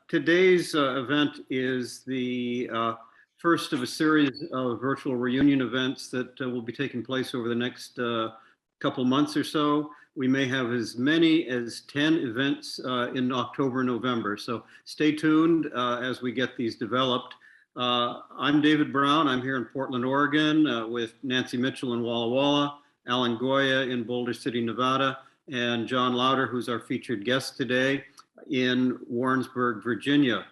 Today's event is the first of a series of virtual reunion events that will be taking place over the next couple months or so. We may have as many as 10 events in October and November. So stay tuned as we get these developed. I'm David Brown. I'm here in Portland, Oregon with Nancy Mitchell in Walla Walla, Alan Goya in Boulder City, Nevada, and John Lauder, who's our featured guest today, in Warrensburg, Virginia.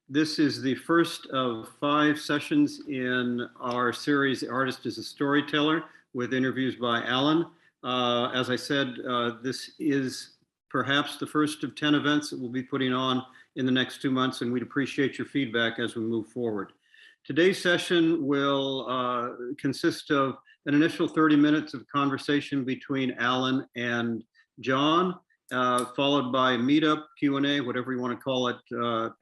This is the first of 5 sessions in our series, The Artist is a Storyteller, with interviews by Alan. As I said, this is perhaps the first of 10 events that we'll be putting on in the next 2 months, and we'd appreciate your feedback as we move forward. Today's session will consist of an initial 30 minutes of conversation between Alan and John, followed by meetup, Q&A, whatever you want to call it,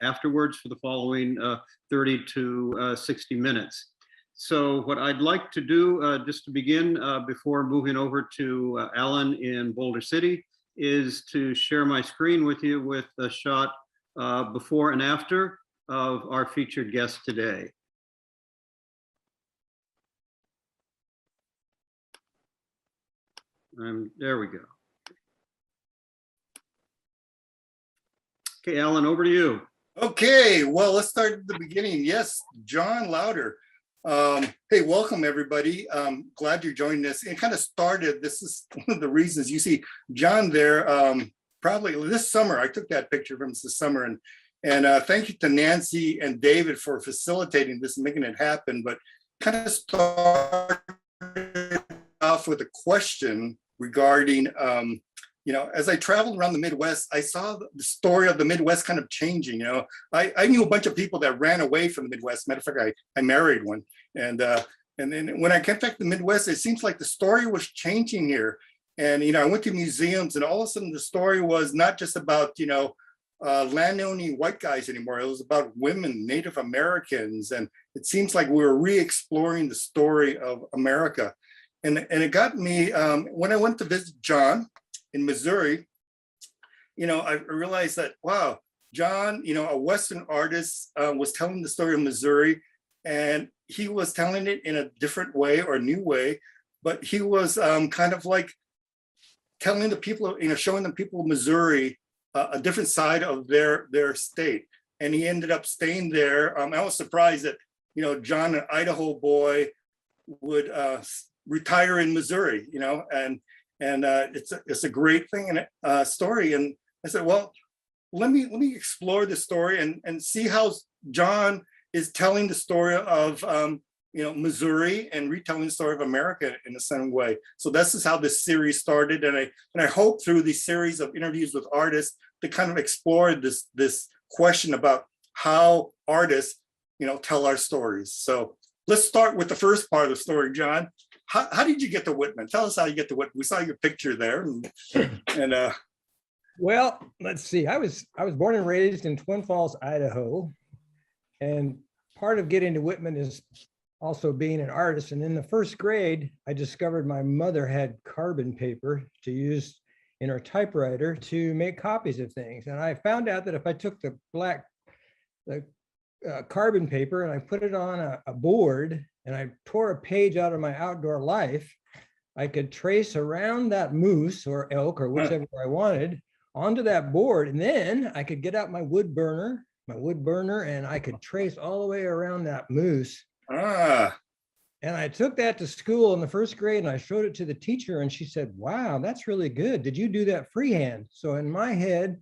afterwards for the following 30 to 60 minutes. So what I'd like to do, just to begin, before moving over to Alan in Boulder City, is to share my screen with you with a shot before and after of our featured guest today. There we go. Okay, Alan, over to you. Okay, well, let's start at the beginning. Yes, John Lauder. Hey, welcome everybody. Glad you're joining us. It kind of started, this is one of the reasons you see John there, probably this summer. I took that picture from this summer, and thank you to Nancy and David for facilitating this and making it happen. But kind of started off with a question regarding, as I traveled around the Midwest, I saw the story of the Midwest kind of changing. I knew a bunch of people that ran away from the Midwest. Matter of fact, I married one. And then when I came back to the Midwest, it seems like the story was changing here. And, I went to museums, and all of a sudden the story was not just about, landowning white guys anymore. It was about women, Native Americans. And it seems like we were re-exploring the story of America. And it got me, when I went to visit John in Missouri, I realized that, wow, John, a Western artist, was telling the story of Missouri, and he was telling it in a different way or a new way, but he was kind of like telling the people, showing the people of Missouri a different side of their state. And he ended up staying there. I was surprised that, John, an Idaho boy, would retire in Missouri, and it's a great thing and story. And I said, well, let me explore the story and see how John is telling the story of Missouri and retelling the story of America in the same way. So this is how this series started, and I hope through these series of interviews with artists to kind of explore this question about how artists tell our stories. So let's start with the first part of the story, John. How did you get to Whitman? Tell us how you get to Whitman. We saw your picture there, Well, let's see. I was born and raised in Twin Falls, Idaho, and part of getting to Whitman is also being an artist. And in the first grade, I discovered my mother had carbon paper to use in her typewriter to make copies of things. And I found out that if I took the carbon paper and I put it on a board and I tore a page out of my outdoor life, I could trace around that moose or elk or whichever I wanted onto that board. And then I could get out my wood burner, and I could trace all the way around that moose. And I took that to school in the first grade and I showed it to the teacher, and she said, wow, that's really good. Did you do that freehand? So in my head,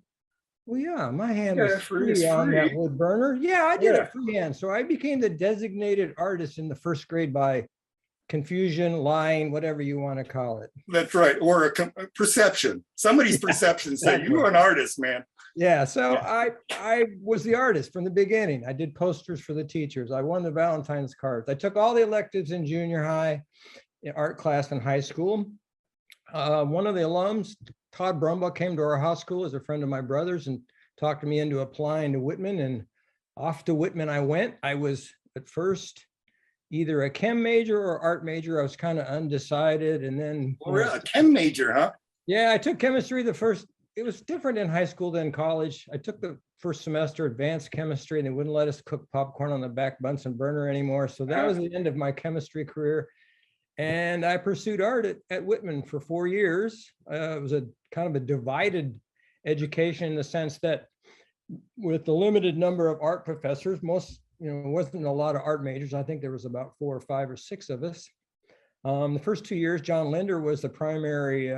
well, yeah, my hand was free on that wood burner. Yeah, I did it freehand. So I became the designated artist in the first grade by confusion, lying, whatever you want to call it. That's right. Or a perception. Somebody's perception said, you were an artist, man. Yeah, so I was the artist from the beginning. I did posters for the teachers. I won the Valentine's cards. I took all the electives in junior high, in art class in high school. One of the alums, Todd Brumbaugh, came to our high school as a friend of my brother's and talked me into applying to Whitman, and off to Whitman I went. I was at first either a chem major or art major. I was kind of undecided, and then a chem major, huh? Yeah, I took chemistry the first it was different in high school than college. I took the first semester advanced chemistry and they wouldn't let us cook popcorn on the back Bunsen burner anymore. So that was the end of my chemistry career. And I pursued art at Whitman for 4 years. It was a kind of a divided education in the sense that with the limited number of art professors, wasn't a lot of art majors. I think there was about 4 or 5 or 6 of us. The first 2 years, John Linder was the primary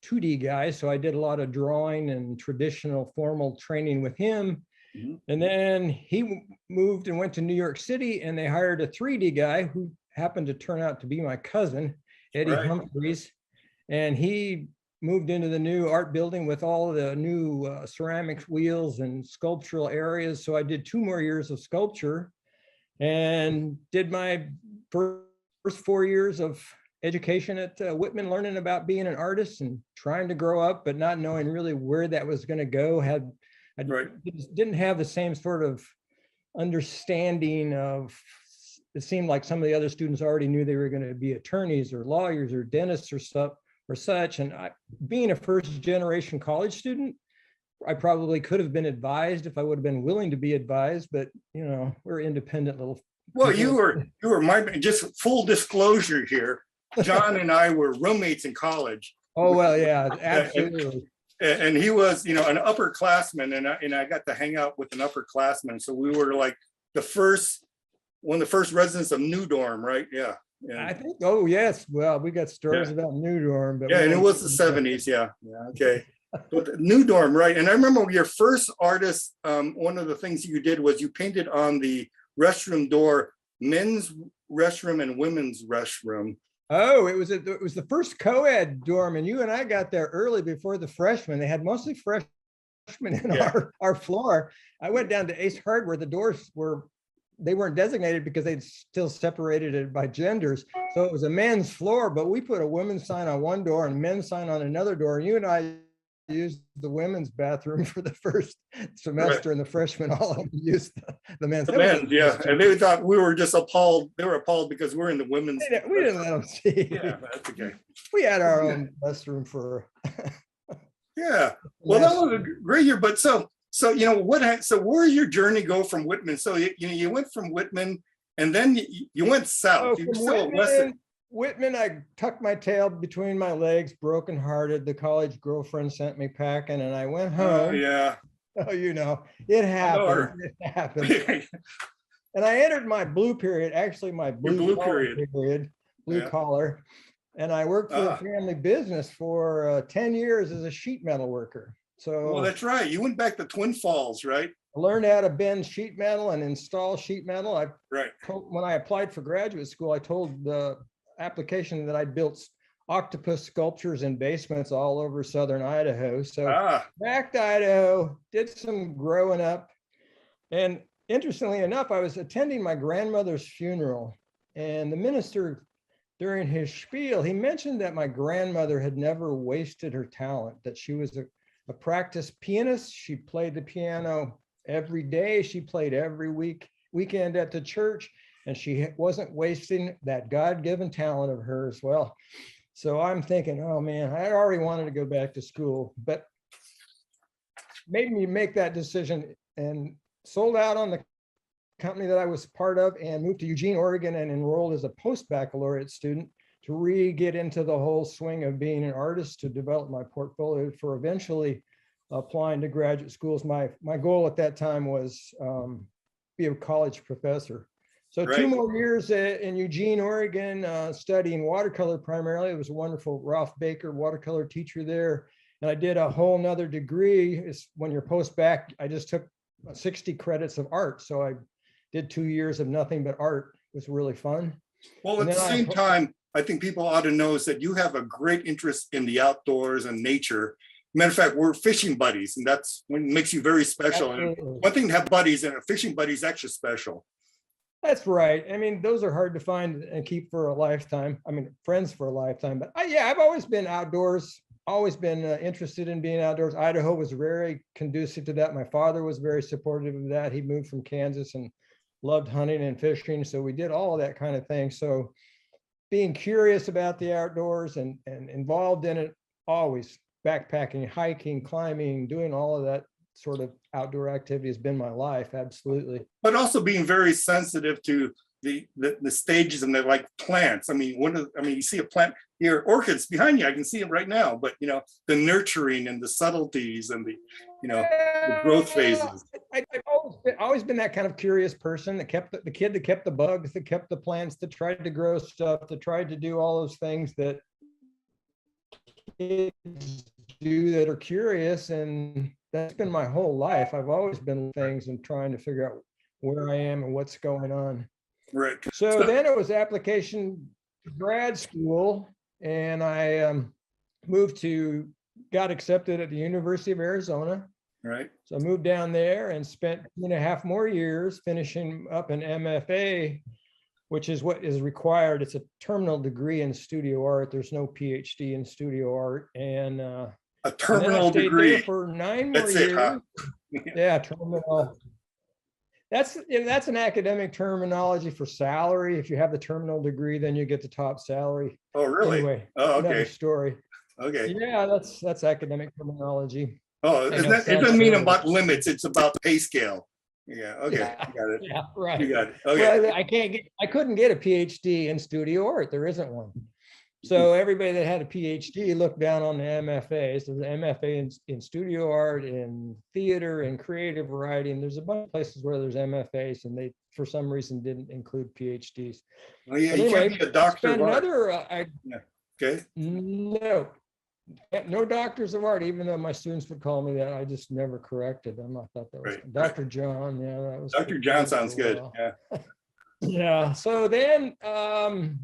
2D guy. So I did a lot of drawing and traditional formal training with him. And then he moved and went to New York City and they hired a 3D guy who happened to turn out to be my cousin, Eddie Humphreys. And he moved into the new art building with all the new ceramics wheels and sculptural areas. So I did 2 more years of sculpture and did my first 4 years of education at Whitman, learning about being an artist and trying to grow up, but not knowing really where that was going to go. I didn't have the same sort of understanding of, it seemed like some of the other students already knew they were going to be attorneys or lawyers or dentists or stuff or such. And being a first generation college student, I probably could have been advised if I would have been willing to be advised, but we're independent little. Well, you were just full disclosure here. John and I were roommates in college. Oh, well, yeah, absolutely. And he was, an upperclassman, and I got to hang out with an upperclassman. So we were like one of the first residents of New Dorm, right? Yeah. I think. Oh, yes. Well, we got stories about New Dorm, but and it was the 70s. Yeah. Okay. But New Dorm, right? And I remember your first artist. One of the things you did was you painted on the restroom door, men's restroom and women's restroom. Oh, it was the first co-ed dorm, and you and I got there early before the freshmen. They had mostly freshmen in our floor. I went down to Ace Hardware. The doors weren't designated because they'd still separated it by genders. So it was a men's floor, but we put a women's sign on one door and a men's sign on another door. And you and I used the women's bathroom for the first semester, and the freshmen all used the men's. Yeah, and they thought we were just appalled. They were appalled because we're in the women's. We didn't let them see. Yeah, that's okay. We had our own restroom for. Yeah, well, that was a great year. But so where did your journey go from Whitman? So you went from Whitman, and then you went south. You were still west. Whitman, I tucked my tail between my legs, brokenhearted. The college girlfriend sent me packing, and I went home. Yeah. Oh, it happened. It happened. And I entered my blue period, actually my blue collar. And I worked for a family business for 10 years as a sheet metal worker. So. Well, that's right. You went back to Twin Falls, right? I learned how to bend sheet metal and install sheet metal. When I applied for graduate school, I told the application that I built octopus sculptures in basements all over southern Idaho. So back to Idaho, did some growing up. And interestingly enough, I was attending my grandmother's funeral, and the minister, during his spiel, he mentioned that my grandmother had never wasted her talent, that she was a practiced pianist. She played the piano every day. She played every weekend at the church. And she wasn't wasting that God-given talent of hers. Well, so I'm thinking, oh man, I already wanted to go back to school, but made me make that decision and sold out on the company that I was part of and moved to Eugene, Oregon, and enrolled as a post-baccalaureate student to get into the whole swing of being an artist, to develop my portfolio for eventually applying to graduate schools. My goal at that time was be a college professor. So 2 more years in Eugene, Oregon, studying watercolor primarily. It was a wonderful Ralph Baker watercolor teacher there. And I did a whole nother degree. When you're post-bac, I just took 60 credits of art. So I did 2 years of nothing but art. It was really fun. Well, at the same time, I think people ought to know is that you have a great interest in the outdoors and nature. Matter of fact, we're fishing buddies, and that's what makes you very special. And one thing to have buddies, and a fishing buddy is extra special. That's right. I mean, those are hard to find and keep for a lifetime. I mean, friends for a lifetime. But I've always been outdoors, always been interested in being outdoors. Idaho was very conducive to that. My father was very supportive of that. He moved from Kansas and loved hunting and fishing. So we did all of that kind of thing. So being curious about the outdoors and involved in it always backpacking, hiking, climbing, doing all of that sort of outdoor activity has been my life. Absolutely. But also being very sensitive to the stages and the like plants. I mean, you see a plant here, orchids behind you. I can see it right now. But the nurturing and the subtleties and the growth phases. I've always been that kind of curious person that kept the kid that kept the bugs, that kept the plants, that tried to grow stuff, that tried to do all those things that kids do that are curious. And that's been my whole life. I've always been things and trying to figure out where I am and what's going on. Right. So then it was application to grad school, and I got accepted at the University of Arizona. Right. So I moved down there and spent 2.5 more years finishing up an MFA, which is what is required. It's a terminal degree in studio art. There's no PhD in studio art. And a and then terminal I stayed degree there for 9 more That's years. it, huh? Yeah, terminal. That's an academic terminology for salary. If you have the terminal degree, then you get the top salary. Oh, really? Anyway, Oh, another okay. story. Okay. Yeah, that's academic terminology. Oh, I know, it doesn't mean about limits. It's about pay scale. Yeah. Okay. Yeah. I got it. Yeah, right. You got it. Okay. Well, I couldn't get a PhD in studio art. There isn't one. So everybody that had a PhD looked down on the MFAs. There's an MFA in studio art, in theater, and creative writing. There's a bunch of places where there's MFAs, and they, for some reason, didn't include PhDs. Oh, yeah. But You anyway, can't be a doctor of art. Okay. No doctors of art, even though my students would call me that. I just never corrected them. I thought that was Right, Dr. John. Yeah, that was Dr. John sounds good. Yeah. Yeah. So then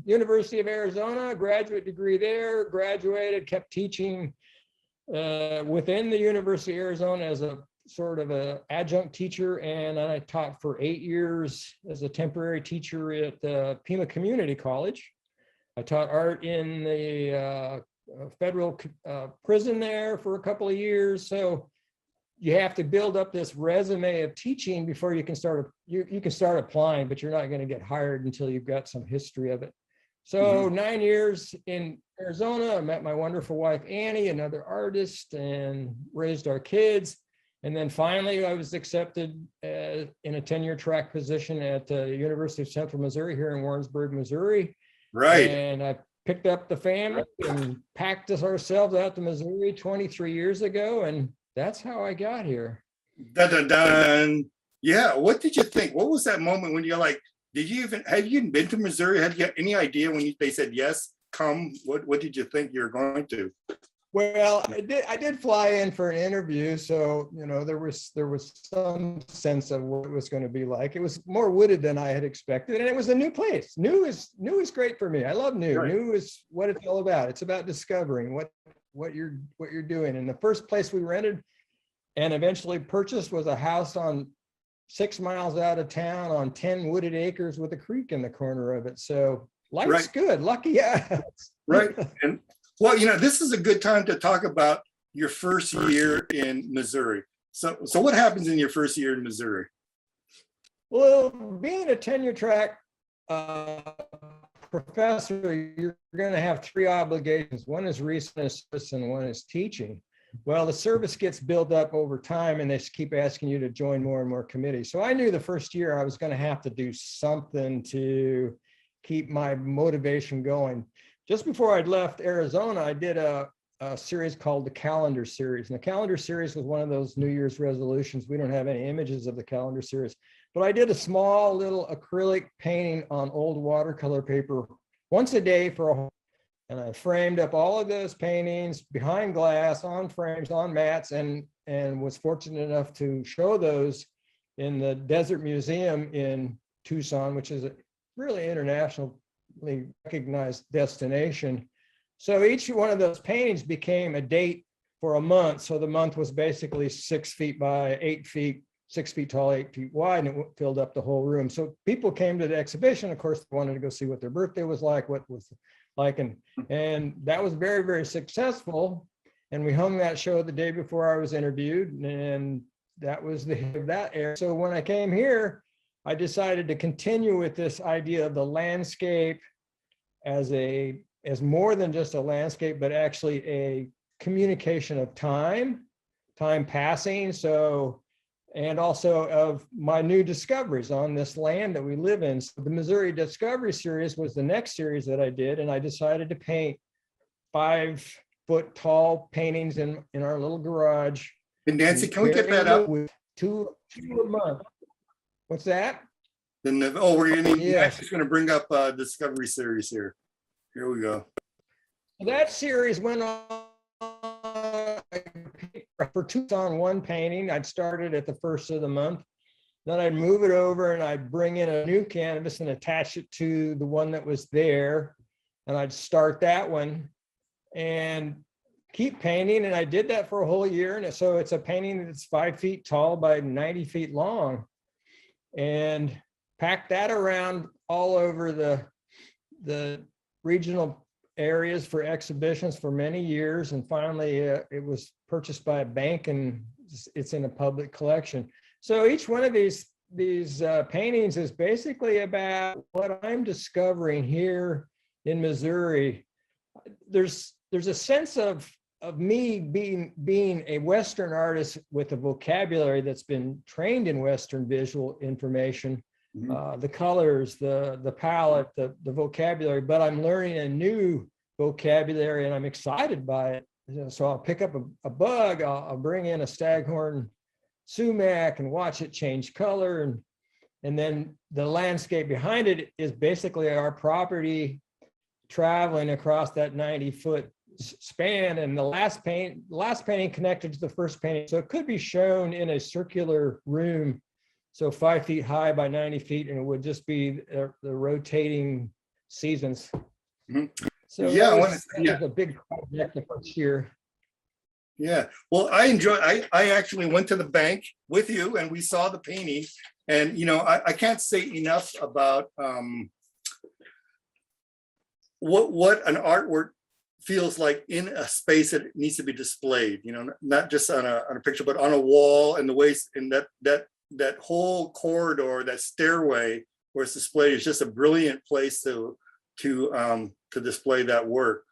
University of Arizona, graduate degree there, graduated, kept teaching within the University of Arizona as a sort of a adjunct teacher. And I taught for 8 years as a temporary teacher at the Pima Community College. I taught art in the federal prison there for a couple of years. So you have to build up this resume of teaching before you can start, you can start applying, but you're not going to get hired until you've got some history of it. So 9 years in Arizona, I met my wonderful wife, Annie, another artist, and raised our kids. And then finally, I was accepted in a tenure track position at the University of Central Missouri here in Warrensburg, Missouri. Right. And I picked up the family and packed us ourselves out to Missouri 23 years ago. And that's how I got here. Dun, dun, dun. Yeah. What did you think? What was that moment when you're like, have you even been to Missouri? Had you any idea when they said, yes, come? What did you think you were going to? Well, I did fly in for an interview. So, there was some sense of what it was going to be like. It was more wooded than I had expected. And it was a new place. New is great for me. I love new. Right. New is what it's all about. It's about discovering what you're doing. And the first place we rented and eventually purchased was a house on 6 miles out of town on 10 wooded acres with a creek in the corner of it. So life's Right. good. Lucky. Yeah. Right. And well, this is a good time to talk about your first year in Missouri. So what happens in your first year in Missouri? Well, being a tenure track professor, you're going to have 3 obligations. One is research and one is teaching. Well, the service gets built up over time and they keep asking you to join more and more committees. So I knew the first year I was going to have to do something to keep my motivation going. Just before I'd left Arizona, I did a series called the Calendar Series. And the Calendar Series was one of those New Year's resolutions. We don't have any images of the Calendar Series, but I did a small little acrylic painting on old watercolor paper once a day for a whole. And I framed up all of those paintings behind glass, on frames, on mats, and was fortunate enough to show those in the Desert Museum in Tucson, which is a really internationally recognized destination. So each one of those paintings became a date for a month. So the month was basically 6 feet by 8 feet, 6 feet tall, 8 feet wide, and it filled up the whole room. So people came to the exhibition. Of course, they wanted to go see what their birthday was like, what was like, and that was very, very successful. And we hung that show the day before I was interviewed, and that was that era. So when I came here, I decided to continue with this idea of the landscape as more than just a landscape, but actually a communication of time passing. So, and also of my new discoveries on this land that we live in. So the Missouri Discovery Series was the next series that I did, and I decided to paint 5-foot tall paintings in our little garage. And Nancy, can we get that up? With two a month. What's that? Then oh, we're gonna Yes. Nancy's gonna bring up Discovery Series here. Here we go. That series went on for 2 on one painting. I'd started at the first of the month. Then I'd move it over and I'd bring in a new canvas and attach it to the one that was there. And I'd start that one and keep painting. And I did that for a whole year. And so it's a painting that's 5 feet tall by 90 feet long. And packed that around all over the regional areas for exhibitions for many years. And finally, it was purchased by a bank and it's in a public collection. So each one of these paintings is basically about what I'm discovering here in Missouri. There's a sense of me being a Western artist with a vocabulary that's been trained in Western visual information, the colors, the palette, the vocabulary, but I'm learning a new vocabulary and I'm excited by it. So I'll pick up a bug, I'll bring in a staghorn sumac and watch it change color. And then the landscape behind it is basically our property traveling across that 90-foot span. And the last painting connected to the first painting. So it could be shown in a circular room, so 5 feet high by 90 feet, and it would just be the rotating seasons. So Yeah, that was a big project the first year. Yeah, well, I actually went to the bank with you and we saw the painting. And, you know, I can't say enough about what an artwork feels like in a space that it needs to be displayed, you know, not just on a picture, but on a wall, and the ways in that whole corridor, that stairway where it's displayed is just a brilliant place to display that work.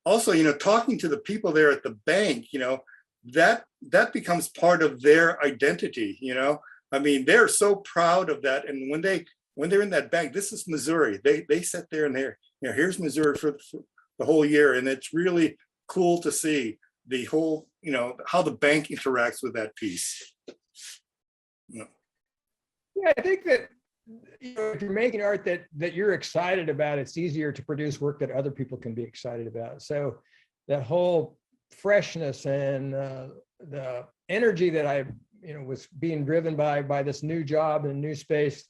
Also, you know, talking to the people there at the bank, you know, that becomes part of their identity, you know. I mean, they're so proud of that. And when they're in that bank, this is Missouri. They sit there and they're, you know, here's Missouri for the whole year. And it's really cool to see the whole, you know, how the bank interacts with that piece. Yeah, I think that, you know, if you're making art that you're excited about, it's easier to produce work that other people can be excited about. So that whole freshness and the energy that I, you know, was being driven by this new job and new space,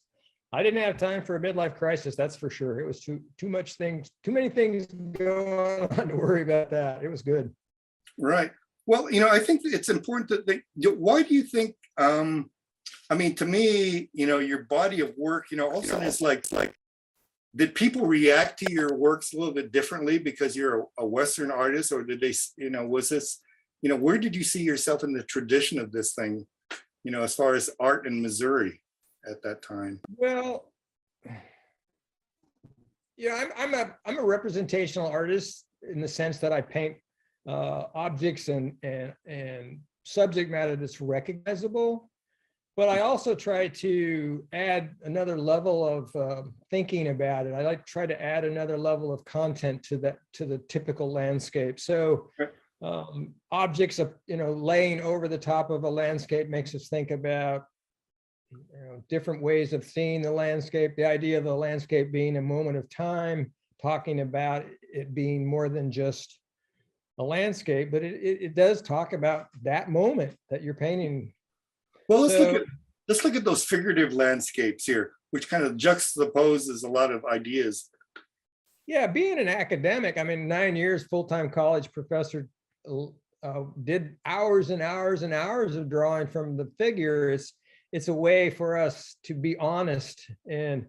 I didn't have time for a midlife crisis, that's for sure. It was too many things going on to worry about that. It was good. Right. Well, you know, I think it's important to think, why do you think, I mean, to me, you know, your body of work, you know, also is like, did people react to your works a little bit differently because you're a Western artist, or did they, you know, was this, you know, where did you see yourself in the tradition of this thing, you know, as far as art in Missouri at that time? Well, yeah, I'm a representational artist in the sense that I paint objects and subject matter that's recognizable. But I also try to add another level of thinking about it. I like to try to add another level of content to the typical landscape. So objects of, you know, laying over the top of a landscape makes us think about, you know, different ways of seeing the landscape. The idea of the landscape being a moment of time, talking about it being more than just a landscape, but it does talk about that moment that you're painting. Well, let's look at those figurative landscapes here, which kind of juxtaposes a lot of ideas. Yeah, being an academic, I mean, 9 years full-time college professor, did hours and hours and hours of drawing from the figure. It's a way for us to be honest, and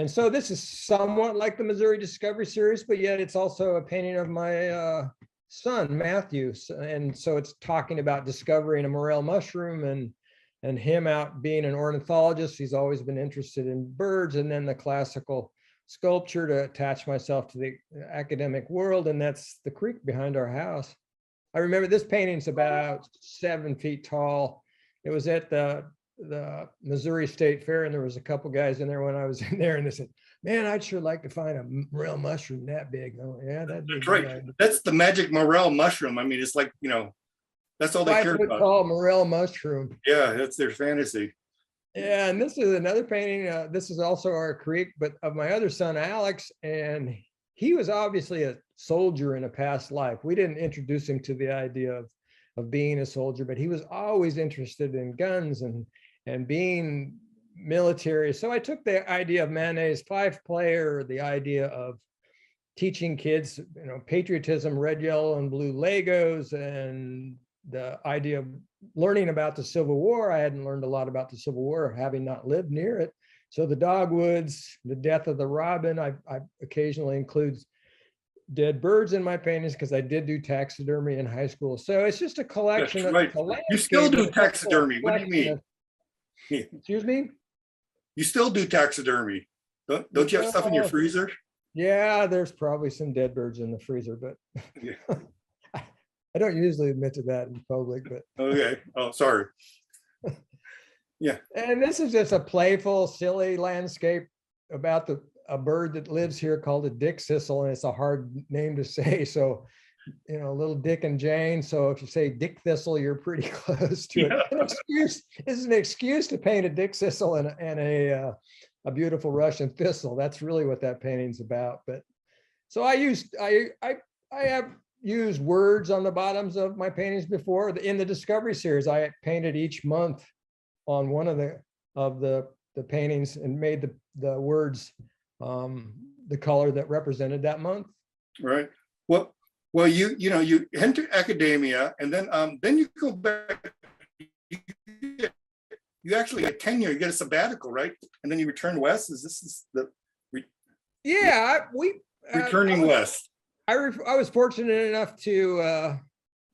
so this is somewhat like the Missouri Discovery Series, but yet it's also a painting of my son Matthew, and so it's talking about discovering a morel mushroom and him out being an ornithologist. He's always been interested in birds, and then the classical sculpture to attach myself to the academic world, and that's the creek behind our house. I remember this painting's about 7 feet tall. It was at the Missouri State Fair, and there was a couple guys in there when I was in there, and they said, "Man, I'd sure like to find a morel mushroom that big." Oh, yeah, that'd be a That's good right. idea. That's the magic morel mushroom. I mean, it's like, that's all they care 5 foot about. tall morel mushroom. Yeah, that's their fantasy. Yeah, and this is another painting. This is also our creek, but of my other son, Alex, and he was obviously a soldier in a past life. We didn't introduce him to the idea of being a soldier, but he was always interested in guns and being military. So I took the idea of Manet's Five Player, the idea of teaching kids, patriotism, red, yellow, and blue Legos, and the idea of learning about the Civil War. I hadn't learned a lot about the Civil War, having not lived near it. So the dogwoods, the death of the robin, I occasionally include dead birds in my paintings because I did do taxidermy in high school. So it's just a collection. That's right. You still do taxidermy. What do you mean? Excuse me? You still do taxidermy. Don't you have stuff in your freezer? Yeah, there's probably some dead birds in the freezer, but Yeah. I don't usually admit to that in public, but. Okay. Oh, sorry. And this is just a playful, silly landscape about a bird that lives here called a dick thistle, and it's a hard name to say. So, little Dick and Jane. So if you say dick thistle, you're pretty close to it. This is an excuse to paint a dick thistle and a beautiful Russian thistle. That's really what that painting's about. But so I have used words on the bottoms of my paintings before. In the Discovery series, I painted each month on one of the paintings and made the words the color that represented that month. Right. Well, you enter academia, and then you go back. You actually get tenure. You get a sabbatical, right? And then you return west. Is the Yeah, returning west? I was fortunate enough to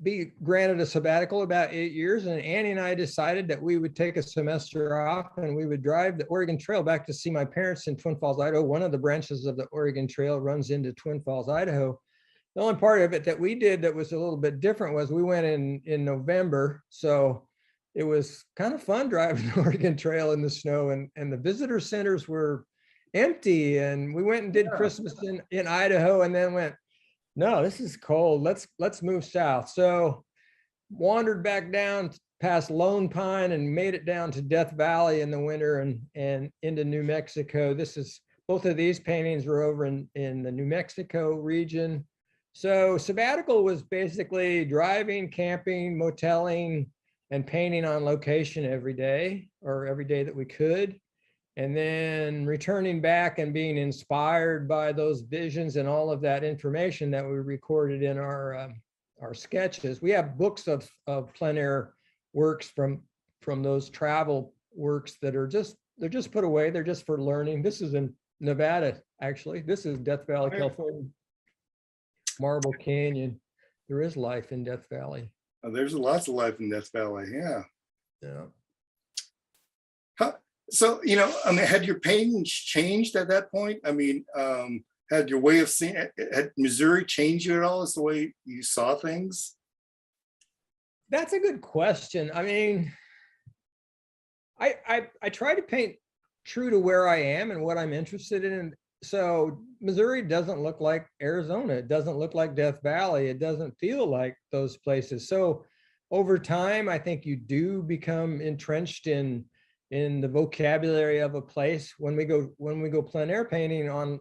be granted a sabbatical about 8 years, and Annie and I decided that we would take a semester off and we would drive the Oregon Trail back to see my parents in Twin Falls, Idaho. One of the branches of the Oregon Trail runs into Twin Falls, Idaho. The only part of it that we did that was a little bit different was we went in November. So it was kind of fun driving the Oregon Trail in the snow, and the visitor centers were empty. And we went and did Christmas in Idaho, and then went, no, this is cold. Let's move south. So wandered back down past Lone Pine and made it down to Death Valley in the winter and into New Mexico. Both of these paintings were over in the New Mexico region. So sabbatical was basically driving, camping, moteling, and painting on location every day, or every day that we could. And then returning back and being inspired by those visions and all of that information that we recorded in our sketches. We have books of plein air works from those travel works that they're just put away. They're just for learning. This is in Nevada, actually. This is Death Valley, California. Marble Canyon. There is life in Death Valley. There's lots of life in Death Valley. Yeah. Yeah. So, had your paintings changed at that point? I mean, had your way of seeing, had Missouri changed you at all as the way you saw things? That's a good question. I mean, I try to paint true to where I am and what I'm interested in. So Missouri doesn't look like Arizona. It doesn't look like Death Valley. It doesn't feel like those places. So over time, I think you do become entrenched in the vocabulary of a place. When we go plein air painting on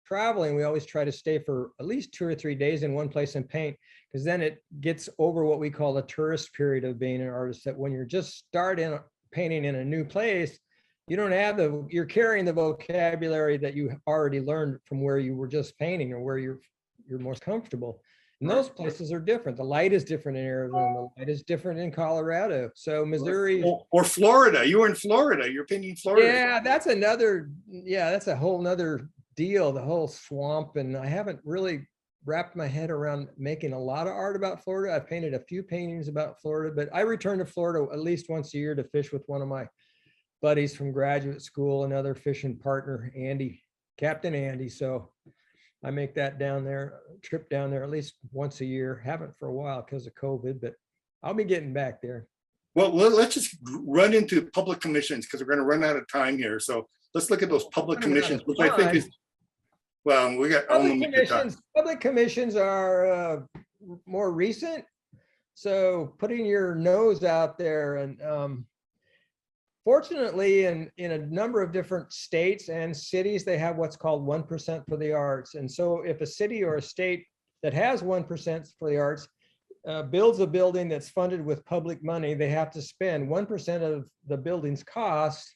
traveling, we always try to stay for at least 2 or 3 days in one place and paint, because then it gets over what we call a tourist period of being an artist, that when you're just starting painting in a new place, you're carrying the vocabulary that you already learned from where you were just painting or where you're most comfortable. And those places are different. The light is different in Arizona. The light is different in Colorado. So Missouri or Florida. You were in Florida. You're painting Florida. Yeah, that's a whole nother deal, the whole swamp. And I haven't really wrapped my head around making a lot of art about Florida. I've painted a few paintings about Florida, but I return to Florida at least once a year to fish with one of my buddies from graduate school, another fishing partner, Andy, Captain Andy. So I make that down there, trip down there at least once a year. Haven't for a while because of COVID, but I'll be getting back there. Well, let's just run into public commissions because we're going to run out of time here. So let's look at those public Running out commissions, of which I think time. is, well, we got unlimited time. Public commissions are more recent. So putting your nose out there, and fortunately in a number of different states and cities, they have what's called 1% for the arts. And so if a city or a state that has 1% for the arts builds a building that's funded with public money, they have to spend 1% of the building's cost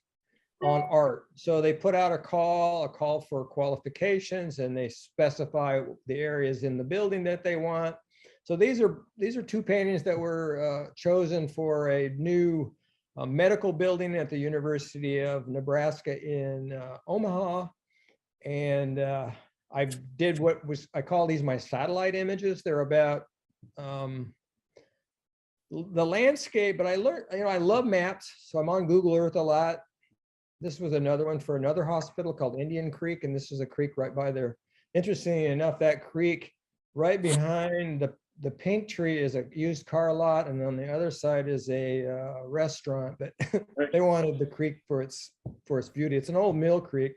on art. So they put out a call for qualifications, and they specify the areas in the building that they want. So these are two paintings that were chosen for a new medical building at the University of Nebraska in Omaha. And I did I call these my satellite images. They're about the landscape, but I learned, I love maps, so I'm on Google Earth a lot. This was another one for another hospital called Indian Creek, and this is a creek right by there. Interestingly enough, that creek right behind the pink tree is a used car lot, and on the other side is a restaurant, but they wanted the creek for its beauty. It's an old mill creek.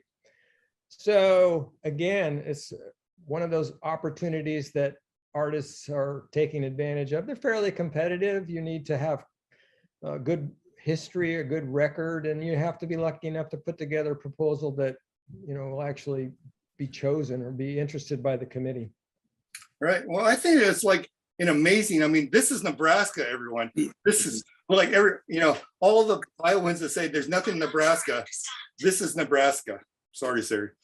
So again, it's one of those opportunities that artists are taking advantage of. They're fairly competitive. You need to have a good history, a good record, and you have to be lucky enough to put together a proposal that will actually be chosen or be interested by the committee. Right. Well, I think it's like an amazing, I mean, this is Nebraska, everyone. This is like all the Iowans that say there's nothing in Nebraska. This is Nebraska. Sorry, sir.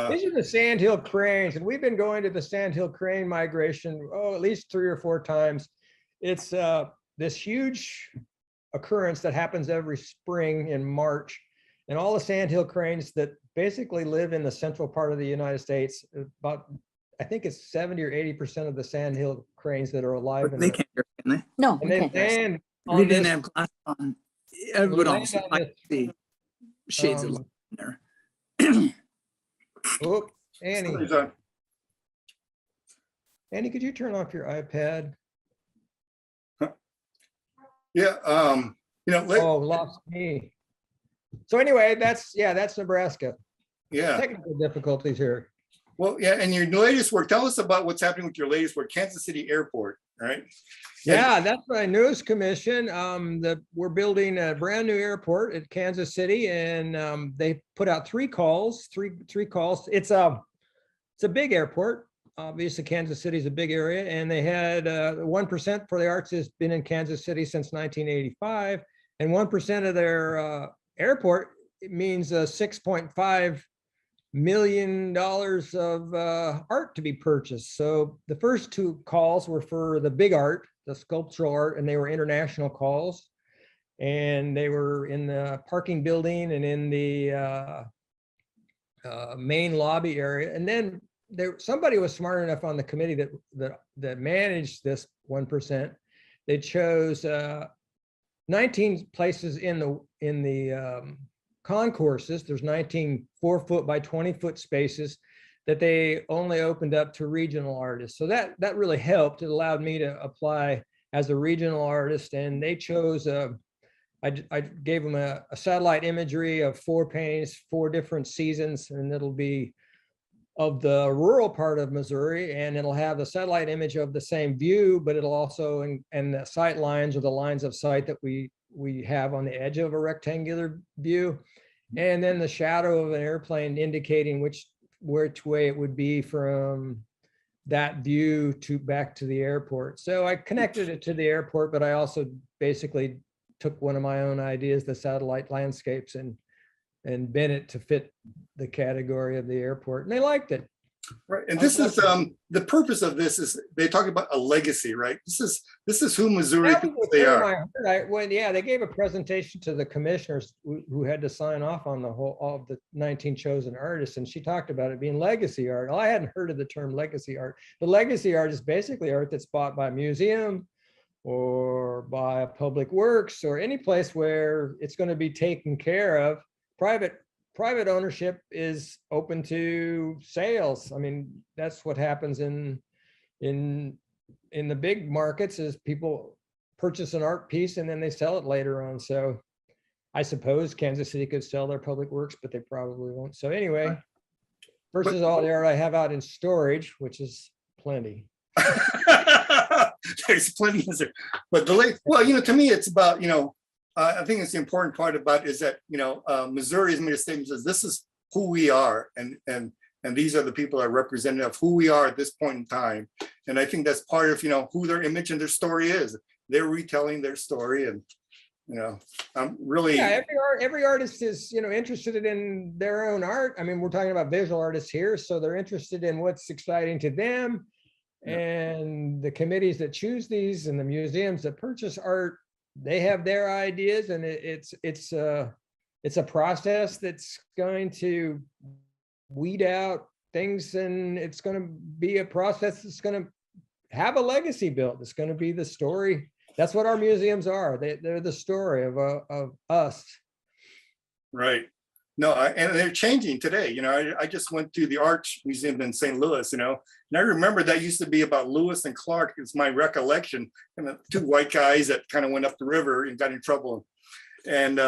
These are the sandhill cranes, and we've been going to the sandhill crane migration, at least 3 or 4 times. It's this huge occurrence that happens every spring in March, and all the sandhill cranes that basically live in the central part of the United States, about, I think it's 70 or 80% of the sandhill cranes that are alive. But they can't hear, can they? No, And we they can't hear. land We on didn't this, have glass on. I would land also on like to this, see shades of um, light in there. oh, Annie, Somebody's on. Annie, could you turn off your iPad? Yeah. Oh, lost me. So anyway, that's Nebraska. Yeah. Technical difficulties here. Well, yeah. And your latest work, tell us about what's happening with your latest work, Kansas City Airport, right? Yeah, that's my newest commission. We're building a brand new airport at Kansas City, and they put out three calls. It's a big airport. Obviously, Kansas City is a big area, and they had 1% for the arts has been in Kansas City since 1985, and 1% of their airport means $6.5 million of art to be purchased. So the first 2 calls were for the big art, the sculptural art, and they were international calls, and they were in the parking building and in the main lobby area. And then somebody was smart enough on the committee that managed this 1%. They chose 19 places in the concourses. There's 19 4-foot by 20-foot spaces that they only opened up to regional artists. So that really helped. It allowed me to apply as a regional artist, and they chose I gave them a satellite imagery of 4 paintings, 4 different seasons, and it'll be of the rural part of Missouri, and it'll have the satellite image of the same view, but it'll also, and the sight lines or the lines of sight that we have on the edge of a rectangular view, and then the shadow of an airplane indicating which way it would be from that view to back to the airport. So I connected it to the airport, but I also basically took one of my own ideas, the satellite landscapes, and bent it to fit the category of the airport, and they liked it. Right. And this is the purpose of this is they talk about a legacy, right? This is who Missouri thinks they are. They gave a presentation to the commissioners who had to sign off on all of the 19 chosen artists, and she talked about it being legacy art. Well, I hadn't heard of the term legacy art. The legacy art is basically art that's bought by a museum or by a public works or any place where it's going to be taken care of. Private private ownership is open to sales. I mean, that's what happens in the big markets is people purchase an art piece and then they sell it later on. So I suppose Kansas City could sell their public works, but they probably won't. So anyway, versus all the art I have out in storage, which is plenty. There's plenty of there. But well, to me, it's about, I think it's the important part about is that, Missouri has made a statement says this is who we are. And these are the people that are representative of who we are at this point in time. And I think that's part of, who their image and their story is. They're retelling their story. And, I'm really. Yeah, every artist is, interested in their own art. I mean, we're talking about visual artists here. So they're interested in what's exciting to them. And the committees that choose these and the museums that purchase art, they have their ideas, and it's a process that's going to weed out things, and it's going to be a process that's going to have a legacy built. It's going to be the story. That's what our museums are. They're the story of us. Right. No, and they're changing today. I just went to the Art Museum in St. Louis, and I remember that used to be about Lewis and Clark. It's my recollection, and the two white guys that kind of went up the river and got in trouble. And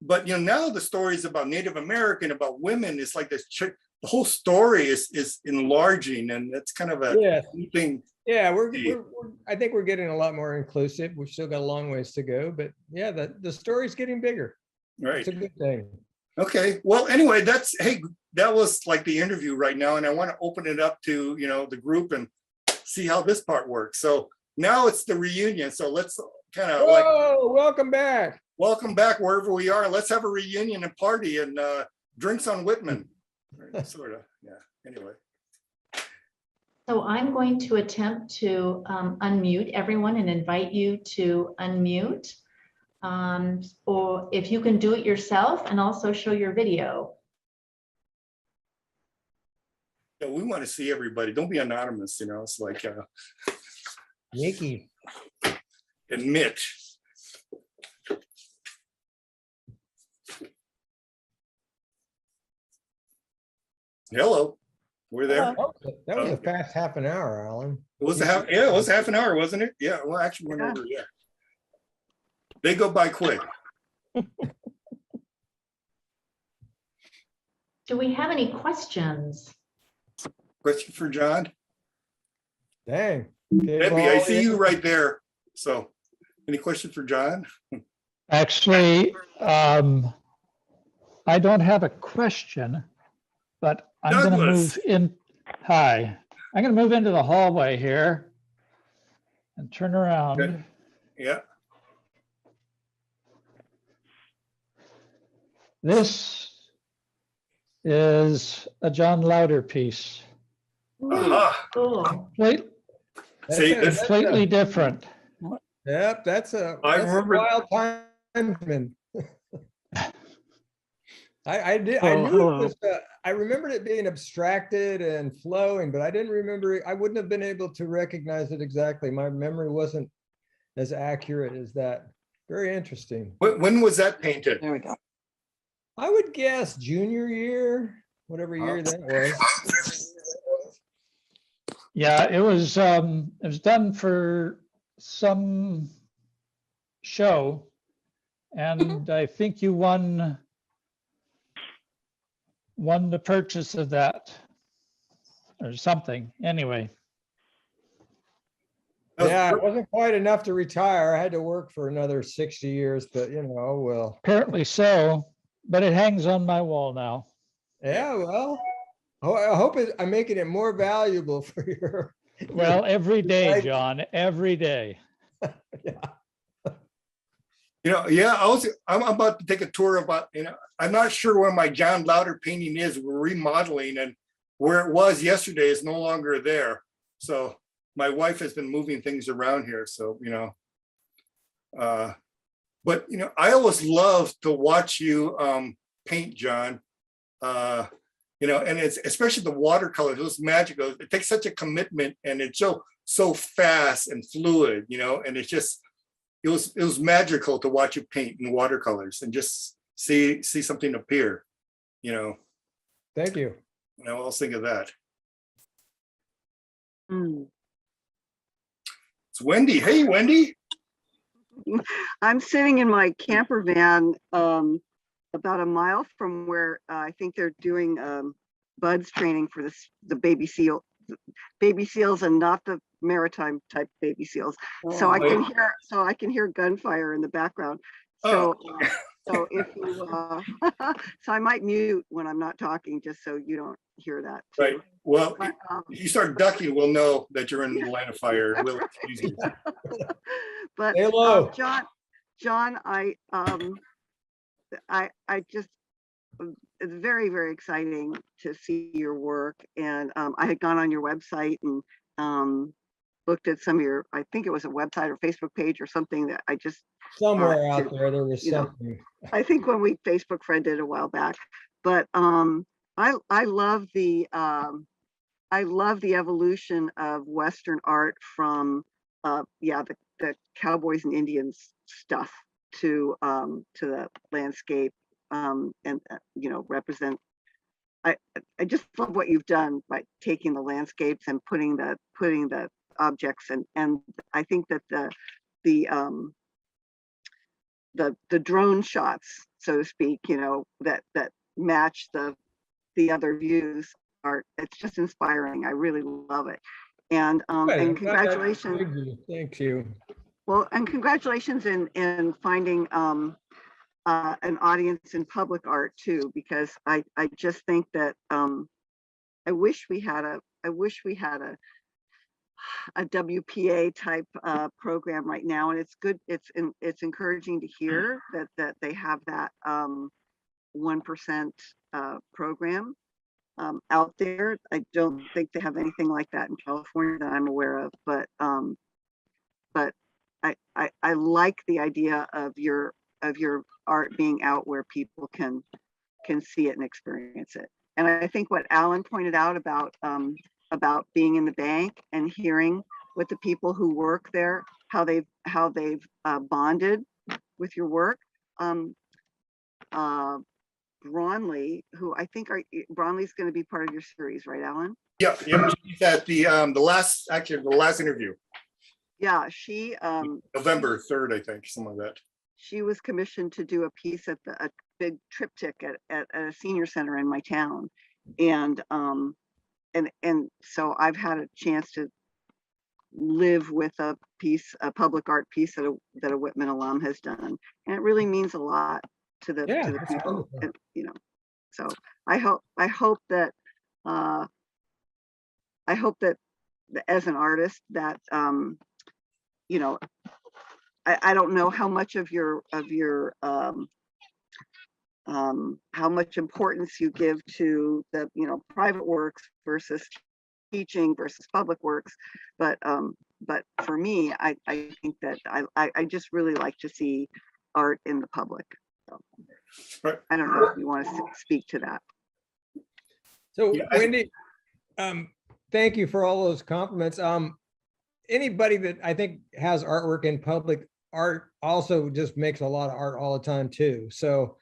but now the story is about Native American, about women. It's like this. The whole story is enlarging, and that's kind of a thing. Yeah, I think we're getting a lot more inclusive. We've still got a long ways to go, but yeah, the story's getting bigger. Right, it's a good thing. Okay, well, anyway, that was like the interview right now, and I want to open it up to the group and see how this part works. So now it's the reunion. So let's kind of welcome back wherever we are. Let's have a reunion and party and drinks on Whitman, sort of. Yeah. Anyway. So I'm going to attempt to unmute everyone and invite you to unmute. Or if you can do it yourself and also show your video. Yeah, we want to see everybody. Don't be anonymous, it's like Nikki and Mitch. Hello, we're there. That was a fast half an hour, Alan. It was half an hour, wasn't it? Yeah, well, actually went over, yeah. They go by quick. Do we have any questions? Question for John? Dang. Debbie, I see you right there. So, any question for John? Actually, I don't have a question, but I'm going to move in. Hi, I'm going to move into the hallway here and turn around. Okay. Yeah. This is a John Louder piece. Cool. Completely different. Yep, that's a remember wild time. I knew it was, I remembered it being abstracted and flowing, but I didn't remember. I wouldn't have been able to recognize it exactly. My memory wasn't as accurate as that. Very interesting. When was that painted? There we go. I would guess junior year, whatever year that was. Yeah, it was done for some show, and I think you won the purchase of that or something. Anyway. Yeah, it wasn't quite enough to retire. I had to work for another 60 years, but well. Apparently so, but it hangs on my wall now. Yeah, well, I hope I'm making it more valuable for your. Well, every day, John, every day. I'm about to take a tour about, I'm not sure where my John Louder painting is. We're remodeling, and where it was yesterday is no longer there. So my wife has been moving things around here. So, but, I always love to watch you paint, John. And it's especially the watercolors, those magical. It takes such a commitment, and it's so fast and fluid, and it's just, it was magical to watch you paint in watercolors and just see something appear. you know, Thank you. now I'll think of that. Mm. It's Wendy. Hey, Wendy. I'm sitting in my camper van about a mile from where I think they're doing buds training for the baby seals and not the maritime type baby seals. So I can hear gunfire in the background. So so if you so I might mute when I'm not talking just so you don't hear that too. Right. Well, But, if you start ducking, we'll know that you're in the line of fire. We'll excuse you. but Stay low. John, I just, it's very, very exciting to see your work. And I had gone on your website and looked at some of your, I think it was a website or Facebook page or something that I just, Somewhere out there was you know, something. I think when we Facebook friended a while back, but I love the evolution of Western art from the cowboys and Indians stuff to the landscape and you know, represent. I just love what you've done by taking the landscapes and putting the objects and I think that the drone shots, so to speak, you know, that match the other views are, it's just inspiring. I really love it. And congratulations. Thank you. Well, and congratulations in finding an audience in public art too, because I just think that I wish we had a WPA type program right now, and it's good. It's encouraging to hear that they have that 1% program out there. I don't think they have anything like that in California that I'm aware of, but I like the idea of your art being out where people can see it and experience it. And I think what Alan pointed out about being in the bank and hearing what the people who work there, how they've bonded with your work. Bronley, who I think Bronley's going to be part of your series, right, Alan? Yeah, she's at the last interview. Yeah, she November 3rd, I think, something like that. She was commissioned to do a piece at a big triptych at a senior center in my town, and so I've had a chance to live with a public art piece that a Whitman alum has done, and it really means a lot to the people, and, you know. So I hope that as an artist that you know, I don't know how much of your how much importance you give to the, you know, private works versus teaching versus public works, but for me, I think that I just really like to see art in the public. So, Right. I don't know if you want to speak to that. So Yeah, Wendy, thank you for all those compliments. Anybody that I think has artwork in public art also just makes a lot of art all the time too. So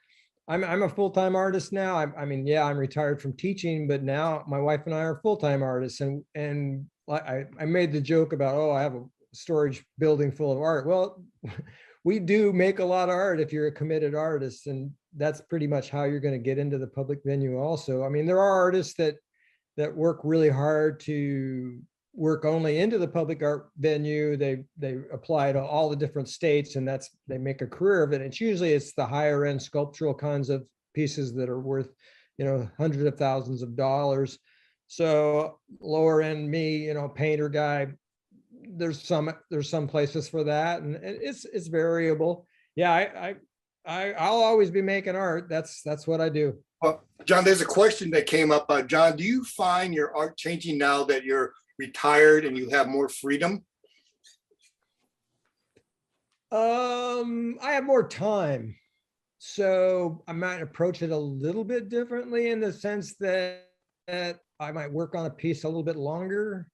I'm a full-time artist now. I mean, yeah, I'm retired from teaching, but now my wife and I are full-time artists. And I made the joke about, oh, I have a storage building full of art. Well, we do make a lot of art if you're a committed artist, and that's pretty much how you're going to get into the public venue also. I mean, there are artists that work really hard to work only into the public art venue. They apply to all the different states, and they make a career of it. It's usually the higher end sculptural kinds of pieces that are worth, you know, hundreds of thousands of dollars. So lower end me, you know, painter guy, there's some places for that, and it's variable. Yeah, I'll always be making art. That's what I do. Well, John, there's a question that came up. John, do you find your art changing now that you're retired and you have more freedom? I have more time, so I might approach it a little bit differently in the sense that I might work on a piece a little bit longer.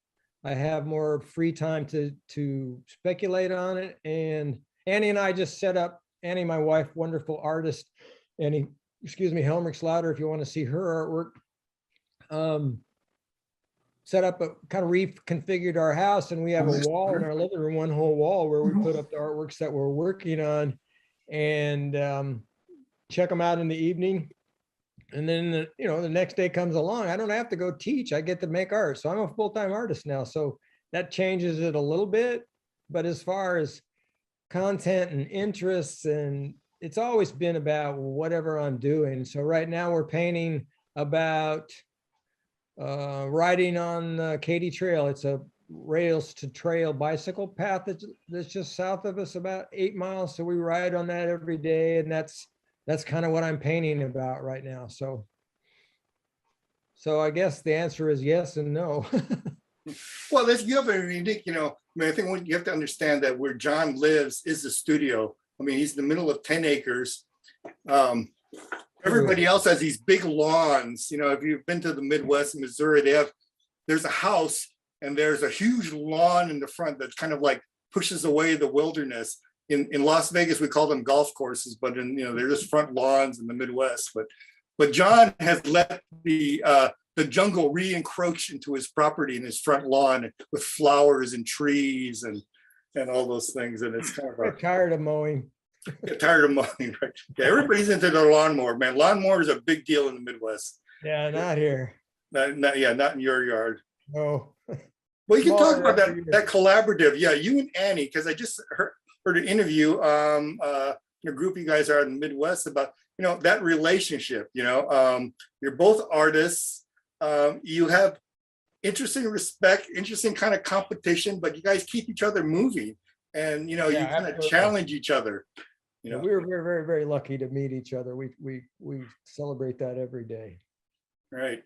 I have more free time to speculate on it. And Annie and I just set up, Annie, my wife, wonderful artist, Annie excuse me, Helmrich Slaughter, if you want to see her artwork. Set up a kind of reconfigured our house, and we have a wall in our living room, one whole wall where we put up the artworks that we're working on, and check them out in the evening. And then, the next day comes along, I don't have to go teach. I get to make art. So I'm a full-time artist now. So that changes it a little bit. But as far as content and interests, and it's always been about whatever I'm doing. So right now we're painting about riding on Katy Trail. It's a rails to trail bicycle path that's just south of us, about 8 miles. So we ride on that every day, and that's kind of what I'm painting about right now. So I guess the answer is yes and no. Well, you have a unique, I think what you have to understand that where John lives is the studio. I mean, he's in the middle of 10 acres. Everybody else has these big lawns. If you've been to the Midwest in Missouri, there's a house and there's a huge lawn in the front that kind of like pushes away the wilderness. In Las Vegas, we call them golf courses, but they're just front lawns in the Midwest. But John has let the jungle re-encroach into his property in his front lawn with flowers and trees and all those things. And it's kind of I'm tired of mowing. Get tired of mowing, right? Yeah, everybody's into the lawnmower, man. Lawnmower is a big deal in the Midwest. Yeah, not here. Not in your yard. No. Well, you can talk about that collaborative. Yeah, you and Annie, because I just heard an interview, a group you guys are in the Midwest about, that relationship. You're both artists. You have interesting respect, interesting kind of competition, but you guys keep each other moving, and you kind of challenge each other. We were very, very, very lucky to meet each other. We celebrate that every day. Right.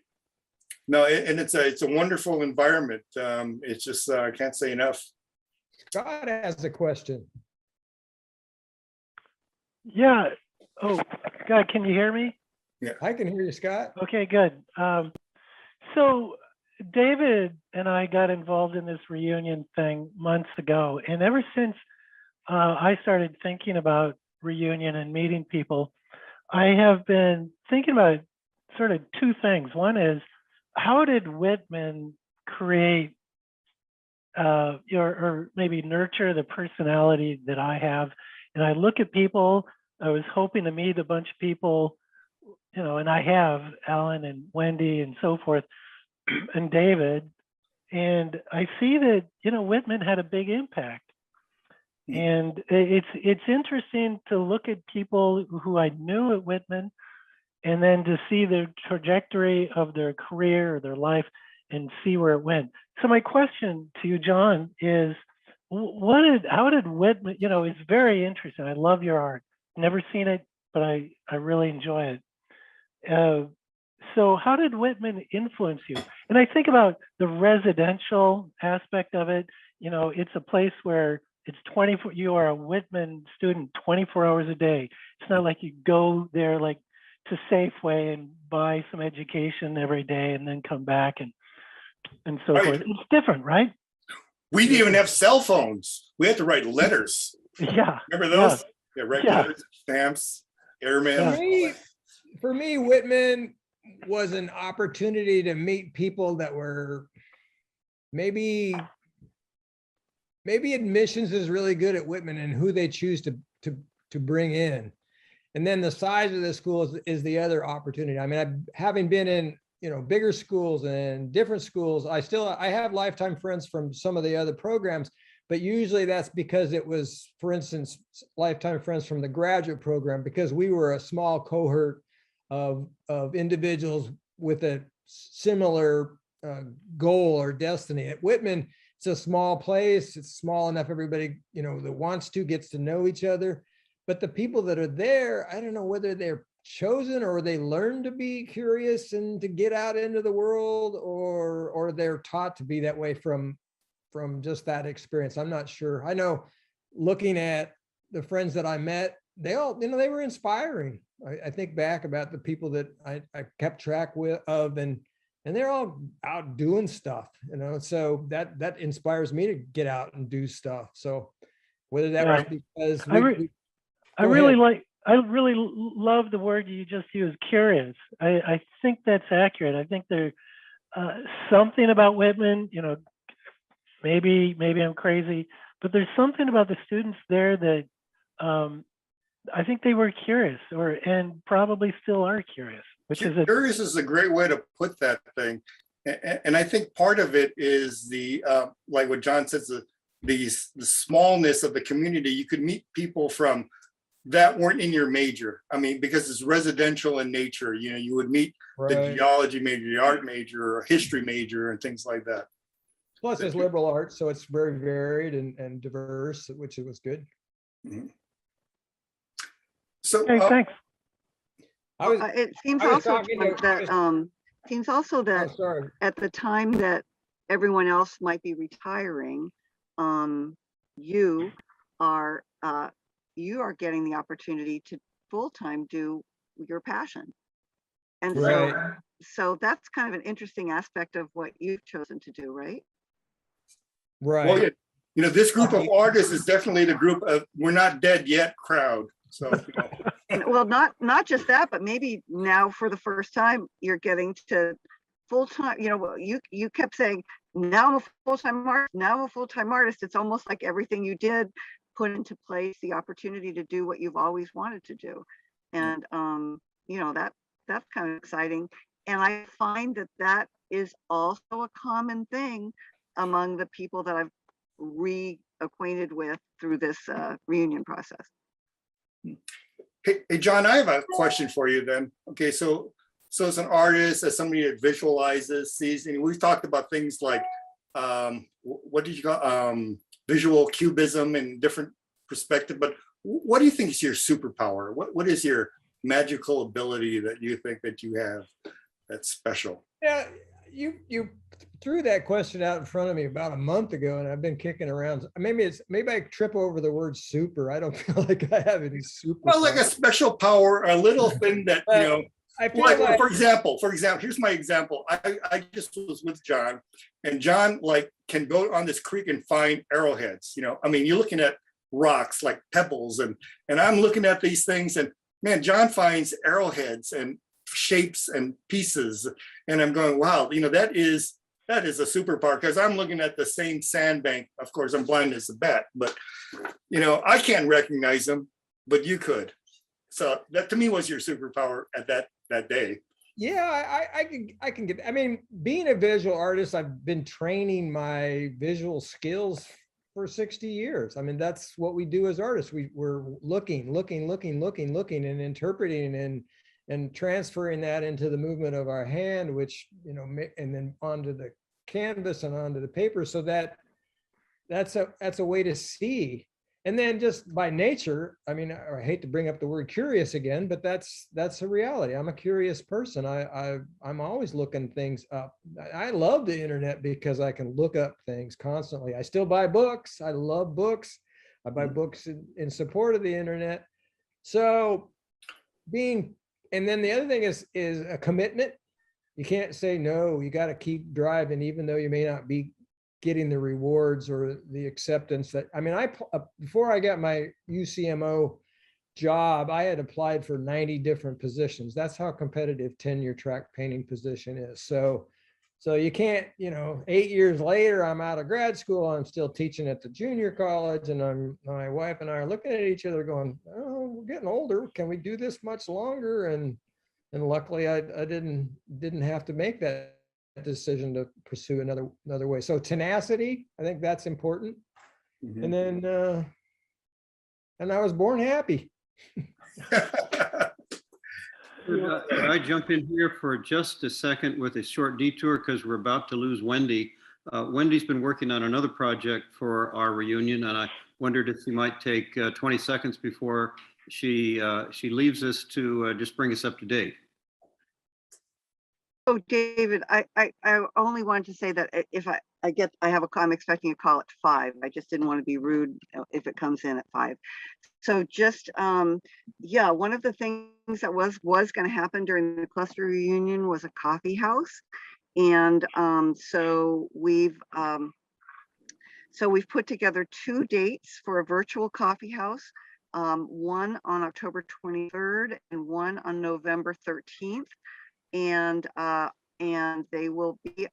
No, and it's a wonderful environment. It's just I can't say enough. Scott has a question. Yeah. Oh, God, can you hear me? Yeah, I can hear you, Scott. Okay, good. So David and I got involved in this reunion thing months ago, and ever since I started thinking about reunion and meeting people, I have been thinking about sort of two things. One is, how did Whitman create or maybe nurture the personality that I have? And I look at people, I was hoping to meet a bunch of people, and I have Alan and Wendy and so forth, and David, and I see that, Whitman had a big impact. And it's interesting to look at people who I knew at Whitman, and then to see the trajectory of their career or their life and see where it went. So my question to you, John, is how did Whitman, it's very interesting. I love your art. Never seen it, but I really enjoy it. So how did Whitman influence you? And I think about the residential aspect of it. It's a place where it's 24, you are a Whitman student 24 hours a day. It's not like you go there like to Safeway and buy some education every day and then come back and so right. forth. It's different, right? We didn't even have cell phones. We had to write letters. Yeah. Remember those? Yeah, write letters, stamps, airmail. For me, Whitman was an opportunity to meet people that were maybe admissions is really good at Whitman and who they choose to bring in. And then the size of the school is the other opportunity. I mean, having been in, bigger schools and different schools, I have lifetime friends from some of the other programs, but usually that's because it was, for instance, lifetime friends from the graduate program, because we were a small cohort of individuals with a similar goal or destiny. At Whitman, it's a small place. It's small enough everybody, that wants to gets to know each other. But the people that are there, I don't know whether they're chosen or they learn to be curious and to get out into the world, or they're taught to be that way from just that experience. I'm not sure. I know, looking at the friends that I met, they all, they were inspiring. I think back about the people that I kept track of, and they're all out doing stuff, so that inspires me to get out and do stuff. So whether that was because I really love the word you just used, curious. I think that's accurate. I think there's something about Whitman, you know, maybe I'm crazy, but there's something about the students there that I think they were curious, and probably still are curious, which is Curious is a great way to put that thing. And I think part of it is the, like what John says, the smallness of the community. You could meet people from that weren't in your major. I mean, because it's residential in nature, you know, you would meet the Right. geology major, the art major, or history major, and things like that. Plus it's liberal arts, so it's very varied and diverse, which it was good. So, okay. Thanks. I was, It seems I was also talking John, to- that seems also oh, that sorry. at the time that everyone else might be retiring, you are getting the opportunity to full-time do your passion. And Right. so that's kind of an interesting aspect of what you've chosen to do, right? Right. well, yeah, you know, this group of artists is definitely the group of "we're not dead yet" crowd. So, you know. And well, not just that, but maybe now for the first time, you're getting to full-time, you know, you kept saying, now I'm a full-time artist, now I'm a full-time artist. It's almost like everything you did put into place the opportunity to do what you've always wanted to do. And, you know, that's kind of exciting. And I find that is also a common thing among the people that I've reacquainted with through this reunion process. Hey, John, I have a question for you then. Okay, so as an artist, as somebody that visualizes, sees, and we've talked about things like, what did you call, visual cubism and different perspective, but what do you think is your superpower? What is your magical ability that you think that you have that's special? Yeah, you threw that question out in front of me about a month ago, and I've been kicking around. Maybe I trip over the word super. I don't feel like I have any super. Well, like a special power, a little thing that, you know, I feel like, for example, here's my example. I just was with John, and John like can go on this creek and find arrowheads. You know, I mean, you're looking at rocks like pebbles, and I'm looking at these things, and man, John finds arrowheads and shapes and pieces, and I'm going, wow, you know, that is a superpower, because I'm looking at the same sandbank. Of course, I'm blind as a bat, but you know, I can't recognize them, but you could. So that to me was your superpower at that day. Yeah, I can get, I mean, being a visual artist, I've been training my visual skills for 60 years. I mean, that's what we do as artists. We're looking and interpreting and transferring that into the movement of our hand, which, you know, and then onto the canvas and onto the paper. So that's a way to see. And then just by nature, I mean, I hate to bring up the word curious again, but that's a reality. I'm a curious person. I'm always looking things up. I love the internet because I can look up things constantly. I still buy books. I love books. I buy books in support of the internet. So and then the other thing is a commitment. You can't say no. You got to keep driving, even though you may not be getting the rewards or the acceptance that, I mean, before I got my UCMO job, I had applied for 90 different positions. That's how competitive tenure track painting position is. So you can't, you know, 8 years later, I'm out of grad school, I'm still teaching at the junior college, and my wife and I are looking at each other going, oh, we're getting older. Can we do this much longer? And luckily I didn't have to make that decision to pursue another way. So tenacity, I think that's important. And then and I was born happy. Could I jump in here for just a second with a short detour, because we're about to lose Wendy. Wendy's been working on another project for our reunion, and I wondered if she might take 20 seconds before she leaves us to just bring us up to date. Oh, David, I only wanted to say that if I have I'm expecting a call at 5. I just didn't want to be rude if it comes in at 5. So just, yeah, one of the things that was going to happen during the cluster reunion was a coffee house. And so we've put together 2 dates for a virtual coffee house. one on October 23rd and one on November 13th. And they will be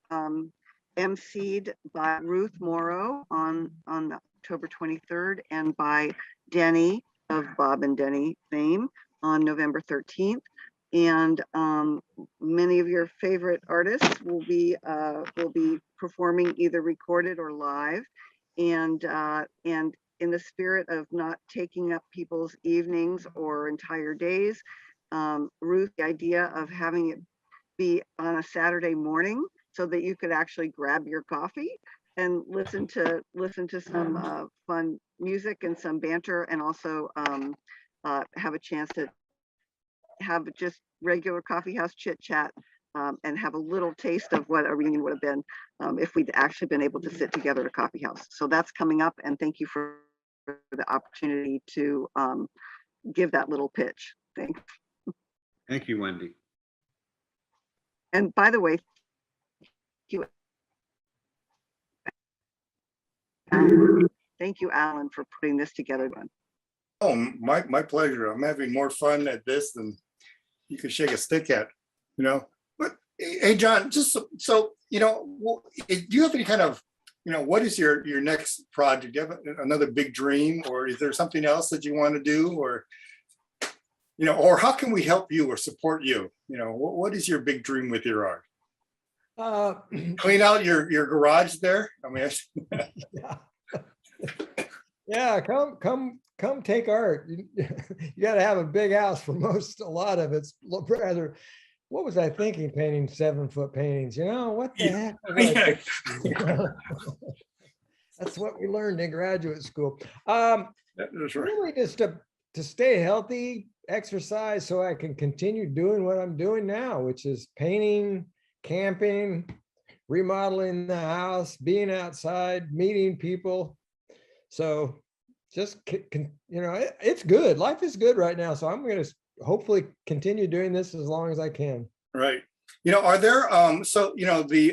emceed by Ruth Morrow on October 23rd and by Denny of Bob and Denny fame on November 13th. And many of your favorite artists will be performing either recorded or live. And in the spirit of not taking up people's evenings or entire days, Ruth, the idea of having it be on a Saturday morning so that you could actually grab your coffee and listen to some fun music and some banter, and also have a chance to have just regular coffee house chit chat, and have a little taste of what a reunion would have been if we'd actually been able to sit together at a coffee house. So that's coming up, and thank you for the opportunity to give that little pitch. Thanks. Thank you, Wendy. And by the way, thank you, Alan, for putting this together. Oh, my pleasure. I'm having more fun at this than you could shake a stick at, you know. But hey, John, just so you know, do you have any kind of, you know, what is your next project? Do you have another big dream, or is there something else that you want to do, or, you know, or how can we help you or support you? You know, what is your big dream with your art? Clean out your garage there. I mean, Yeah, come take art. You got to have a big house for a lot of it's rather. What was I thinking? Painting 7-foot paintings. You know what the heck? That's what we learned in graduate school. That's right. Really, just to stay healthy, exercise, so I can continue doing what I'm doing now, which is painting, camping, remodeling the house, being outside, meeting people. So just, you know, it's good. Life is good right now. So I'm going to hopefully continue doing this as long as I can. Right. You know, are there, so, you know, the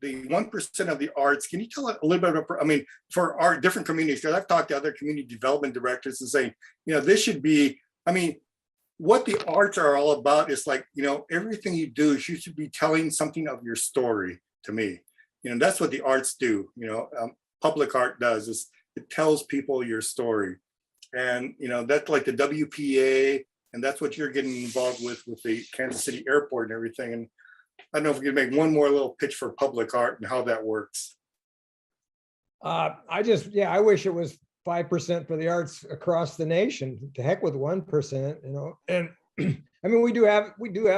1% of the arts, can you tell a little bit about, I mean, for our different communities, because I've talked to other community development directors and saying, you know, this should be, I mean, what the arts are all about is like, you know, everything you do, you should be telling something of your story to me. You know, that's what the arts do. You know, public art does, is it tells people your story. And, you know, that's like the WPA, and that's what you're getting involved with the Kansas City Airport and everything. And I don't know if we can make one more little pitch for public art and how that works. I wish it was 5% for the arts across the nation. To heck with 1%, you know. And I mean, we do have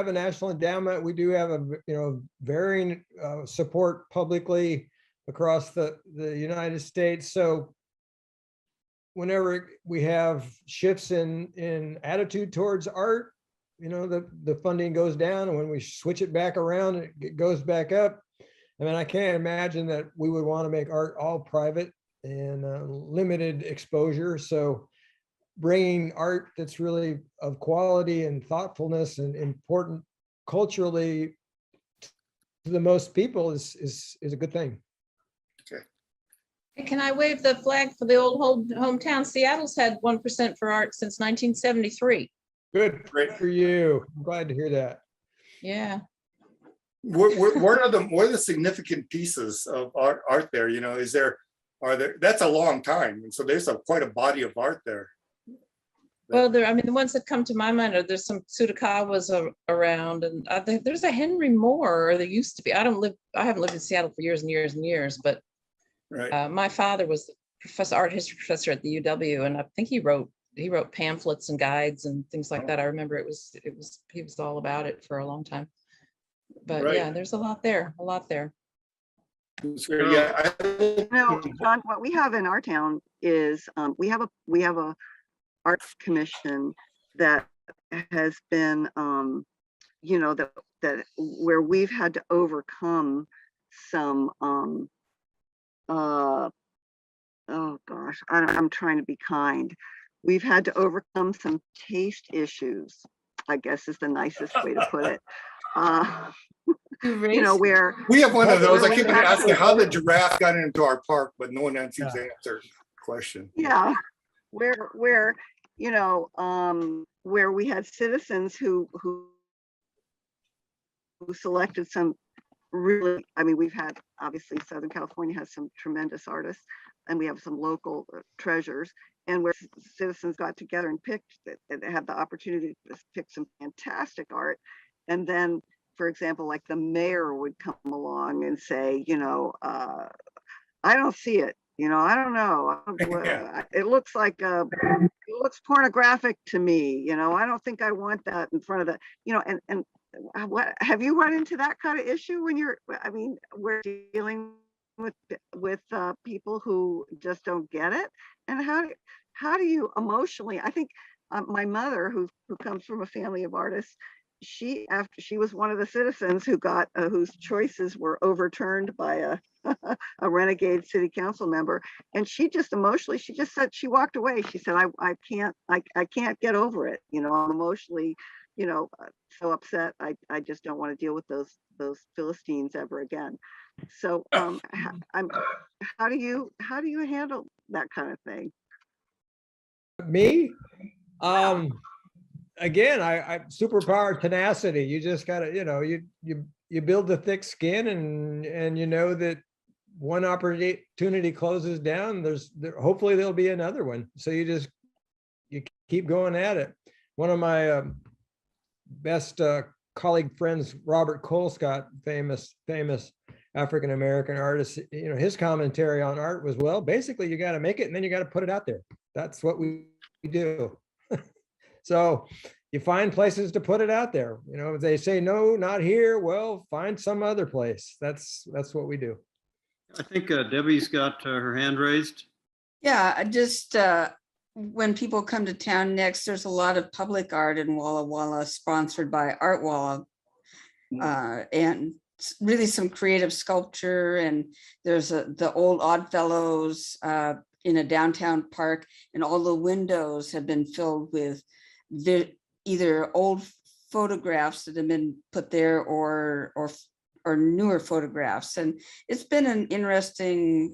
a national endowment. We do have a, you know, varying support publicly across the United States. So whenever we have shifts in attitude towards art, you know, the funding goes down, and when we switch it back around, it goes back up. I mean, I can't imagine that we would want to make art all private and limited exposure. So bringing art that's really of quality and thoughtfulness and important culturally to the most people is a good thing. Can I wave the flag for the old hometown? Seattle's had 1% for art since 1973. Good. Great. For you. I'm glad to hear that. Yeah. What are the significant pieces of art there? You know, that's a long time. And so there's quite a body of art there. Well, the ones that come to my mind are, there's some Tsutakawas around, and there's a Henry Moore, or there used to be. I haven't lived in Seattle for years and years and years, but right. My father was art history professor at the UW, and I think he wrote pamphlets and guides and things like that. I remember he was all about it for a long time. But right. yeah, there's a lot there. Yeah. No, John, what we have in our town is we have a arts commission that has been you know, that where we've had to overcome some oh gosh, I'm trying to be kind. We've had to overcome some taste issues, I guess is the nicest way to put it. You know, where we have one of those. I keep we have asking how the giraffe got into our park, but no one seems to answer the question. Yeah, where you know, where we had citizens who selected some really, I mean, we've had, obviously Southern California has some tremendous artists, and we have some local treasures, and where citizens got together and picked it, and had the opportunity to pick some fantastic art. And then, for example, like the mayor would come along and say, you know, I don't see it. You know, I don't know. It looks like it looks pornographic to me. You know, I don't think I want that in front of the, you know, and what have you run into that kind of issue when you're, I mean, we're dealing with people who just don't get it? And how do you emotionally, I think my mother, who comes from a family of artists, she was one of the citizens who got whose choices were overturned by a renegade city council member, and she just emotionally, she just said, she walked away. She said, I can't get over it. You know, I'm emotionally, you know, so upset. I just don't want to deal with those Philistines ever again. So how do you handle that kind of thing? Me? Again, I superpower tenacity. You just gotta, you know, you build the thick skin, and you know that one opportunity closes down, hopefully there'll be another one. So you keep going at it. One of my best colleague friends, Robert Colescott, famous African-American artist, you know, his commentary on art was, well, basically you got to make it and then you got to put it out there. That's what we do. So you find places to put it out there. You know, if they say, no, not here, well, find some other place. That's what we do. I think Debbie's got her hand raised. Yeah, I just, when people come to town next, there's a lot of public art in Walla Walla sponsored by Art Walla. And really some creative sculpture, and there's the old Oddfellows in a downtown park, and all the windows have been filled with either old photographs that have been put there or newer photographs. And it's been an interesting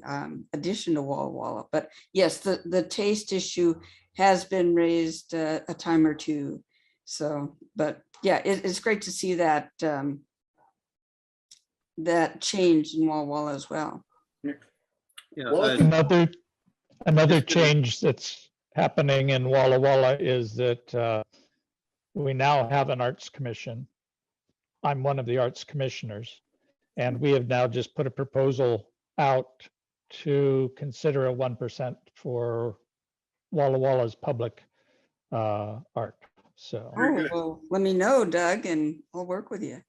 addition to Walla Walla. But yes, the taste issue has been raised a time or two. So, but yeah, it's great to see that that change in Walla Walla as well. Yeah, Well, Another change that's happening in Walla Walla is that we now have an arts commission. I'm one of the arts commissioners, and we have now just put a proposal out to consider a 1% for Walla Walla's public art. So Well, let me know, Doug, and I'll work with you.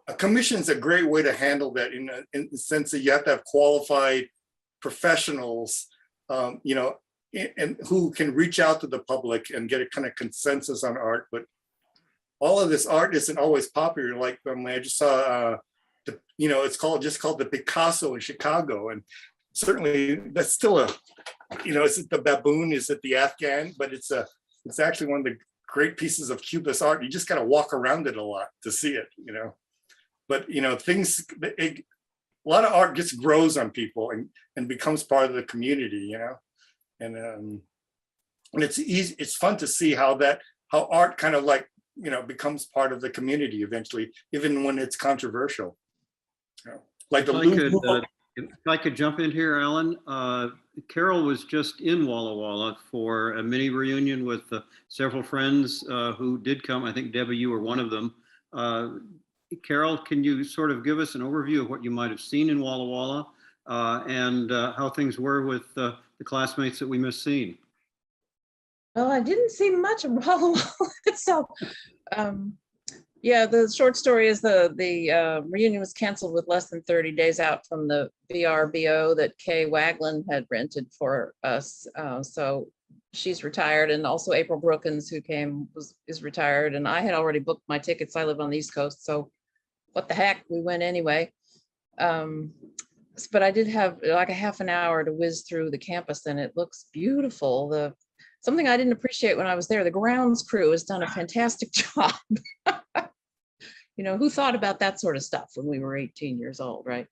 a commission is a great way to handle that in the sense that you have to have qualified professionals, you know, and who can reach out to the public and get a kind of consensus on art. But all of this art isn't always popular. Like I just saw, you know, it's just called the Picasso in Chicago, and certainly that's still a, you know, is it the baboon? Is it the Afghan? But it's actually one of the great pieces of Cubist art. You just got to walk around it a lot to see it, you know. But you know, a lot of art just grows on people and becomes part of the community, you know. And it's easy, it's fun to see how art kind of like, you know, becomes part of the community eventually, even when it's controversial. You know, like the if I could jump in here, Alan. Carol was just in Walla Walla for a mini reunion with several friends who did come. I think Debbie, you were one of them. Carol, can you sort of give us an overview of what you might have seen in Walla Walla and how things were with the classmates that we missed seeing? Well, I didn't see much of Walla Walla itself. Yeah, the short story is the reunion was canceled with less than 30 days out from the VRBO that Kay Waglin had rented for us. So she's retired, and also April Brookins, who came, is retired, and I had already booked my tickets. I live on the East Coast, so what the heck, we went anyway. But I did have like a half an hour to whiz through the campus, and it looks beautiful. Something I didn't appreciate when I was there, the grounds crew has done a fantastic job. You know, who thought about that sort of stuff when we were 18 years old, right?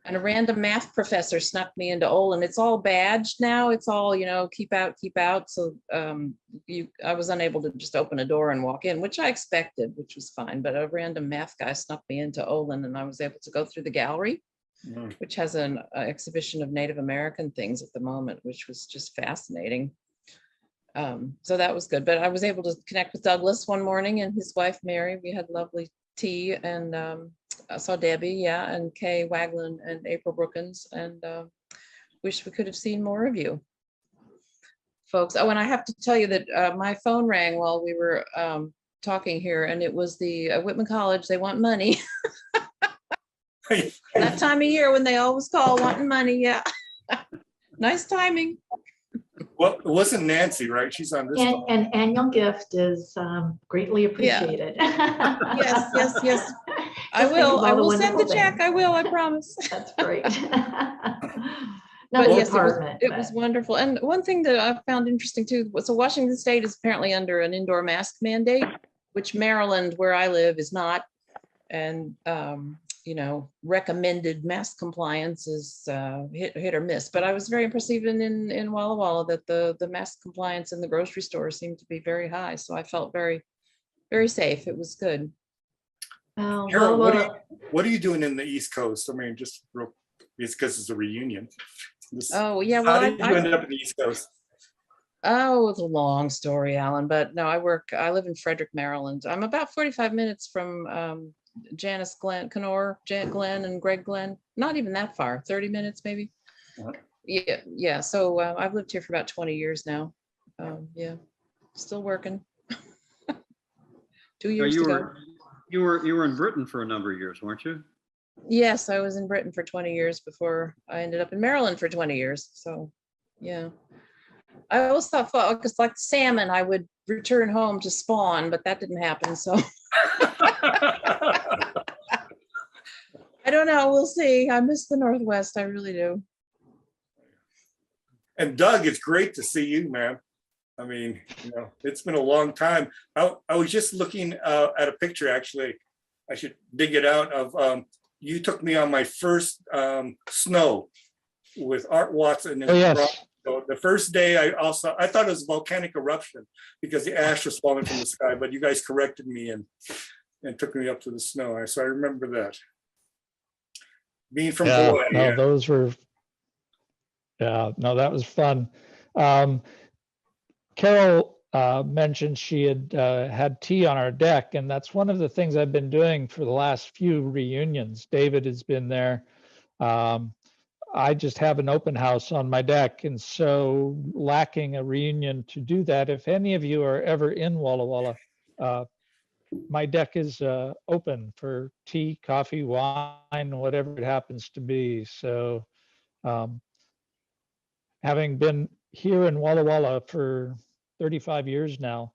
And a random math professor snuck me into Olin. It's all badged now. It's all, keep out, keep out. So I was unable to just open a door and walk in, which I expected, which was fine. But a random math guy snuck me into Olin, and I was able to go through the gallery, which has an exhibition of Native American things at the moment, which was just fascinating. So that was good. But I was able to connect with Douglas one morning and his wife, Mary. We had lovely tea, and I saw Debbie, and Kay Waglin and April Brookins, and wish we could have seen more of you folks. Oh, and I have to tell you that my phone rang while we were talking here, and it was the Whitman College. They want money. That time of year when they always call wanting money. Yeah. Nice timing. Well, it wasn't Nancy, right? She's on this. And an annual gift is greatly appreciated. Yes. I Just think of will. all I the will send the wonderful check. things. I will. I promise. That's great. But Not the yes, apartment. it was wonderful. And one thing that I found interesting too, so Washington State is apparently under an indoor mask mandate, which Maryland, where I live, is not. And recommended mask compliance is hit or miss. But I was very impressed even in Walla Walla that the mask compliance in the grocery store seemed to be very high. So I felt very, very safe. It was good. Carol, what are you doing in the East Coast? I mean, just real, it's because it's a reunion. Oh yeah, How well, did you end up in the East Coast? Oh, it's a long story, Alan, but no, I live in Frederick, Maryland. I'm about 45 minutes from Janice Glenn, Jan Glenn and Greg Glenn. Not even that far, 30 minutes maybe. Yeah. So I've lived here for about 20 years now. Yeah, still working. 2 years ago. You were in Britain for a number of years, weren't you? Yes, I was in Britain for 20 years before I ended up in Maryland for 20 years. So, yeah. I always thought, because like salmon, I would return home to spawn, but that didn't happen. So I don't know. We'll see. I miss the Northwest. I really do. And Doug, it's great to see you, man. I mean, it's been a long time. I was just looking at a picture, actually. I should dig it out of, you took me on my first snow with Art Watson. Oh, yes. So the first day I thought it was volcanic eruption because the ash was falling from the sky, but you guys corrected me and took me up to the snow. So I remember that. Being from Hawaii. No, those were, that was fun. Carol mentioned she had had tea on our deck, and that's one of the things I've been doing for the last few reunions. David has been there. I just have an open house on my deck, and so lacking a reunion to do that. If any of you are ever in Walla Walla, my deck is open for tea, coffee, wine, whatever it happens to be. So having been here in Walla Walla for 35 years now,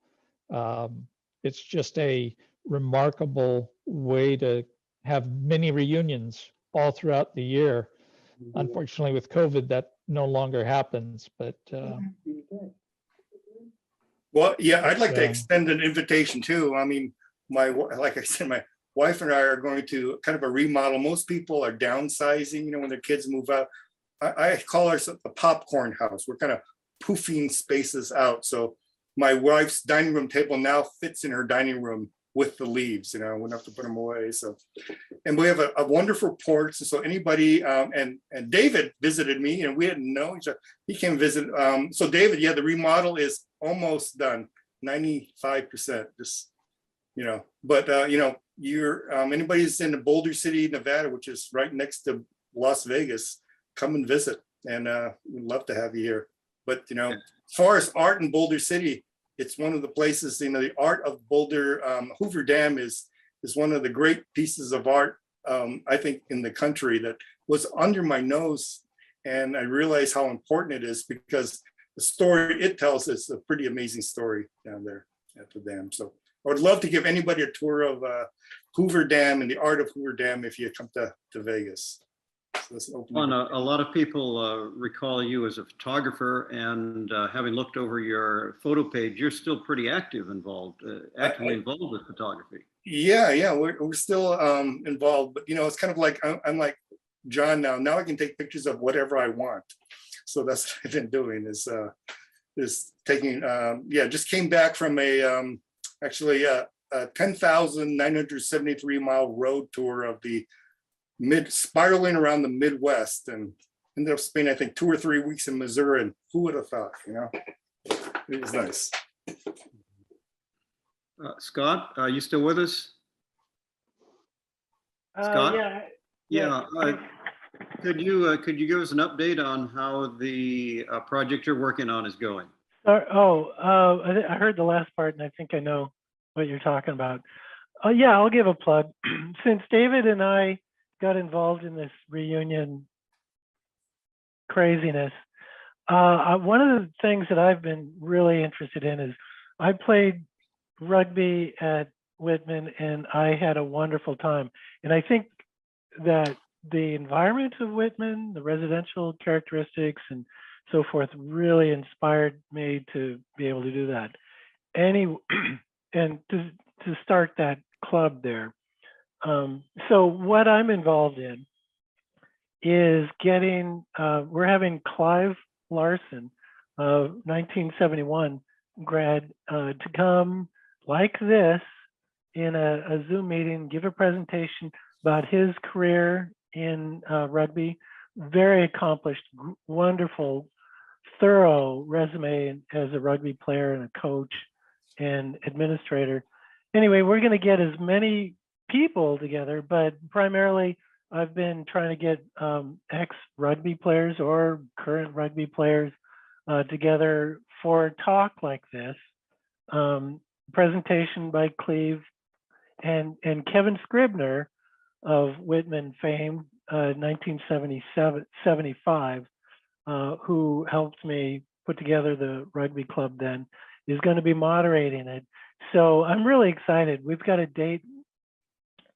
it's just a remarkable way to have many reunions all throughout the year. Unfortunately, with COVID, that no longer happens, but well, yeah, I'd like to extend an invitation too. I mean, like I said, my wife and I are going to kind of a remodel. Most people are downsizing, when their kids move out. I call ours the popcorn house. We're kind of poofing spaces out. So my wife's dining room table now fits in her dining room with the leaves, I wouldn't have to put them away. So, and we have a wonderful porch. So anybody, and David visited me, and we didn't know each other. He came visit. So David, the remodel is almost done, 95%. Just, but you're anybody's in Boulder City, Nevada, which is right next to Las Vegas, come and visit, and we'd love to have you here. But as far as art in Boulder City, it's one of the places, the art of Boulder, Hoover Dam is one of the great pieces of art, I think, in the country that was under my nose. And I realized how important it is because the story it tells is a pretty amazing story down there at the dam. So I would love to give anybody a tour of Hoover Dam and the art of Hoover Dam if you come to Vegas. So a lot of people recall you as a photographer, and having looked over your photo page, you're still pretty actively involved with photography. Yeah, we're still involved, but it's kind of like I'm like John now. Now I can take pictures of whatever I want. So that's what I've been doing is taking, yeah, just came back from a 10,973 mile road tour of the spiraling around the Midwest, and ended up spending, I think, 2 or 3 weeks in Missouri, and who would have thought, you know? It was nice. Scott, are you still with us? Scott? Yeah. Could you give us an update on how the project you're working on is going? I heard the last part, and I think I know what you're talking about. Yeah, I'll give a plug. Since David and I got involved in this reunion craziness, one of the things that I've been really interested in is I played rugby at Whitman, and I had a wonderful time. And I think that the environment of Whitman, the residential characteristics and so forth, really inspired me to be able to do that. And to start that club there. So what I'm involved in is getting, we're having Clive Larson, 1971 grad, to come like this in a Zoom meeting, give a presentation about his career in rugby. Very accomplished, wonderful, thorough resume as a rugby player and a coach and administrator. Anyway, we're going to get as many people together, but primarily I've been trying to get ex-rugby players or current rugby players together for a talk like this. Presentation by Cleve and Kevin Scribner of Whitman fame, 1975, who helped me put together the rugby club then, is going to be moderating it. So I'm really excited. We've got a date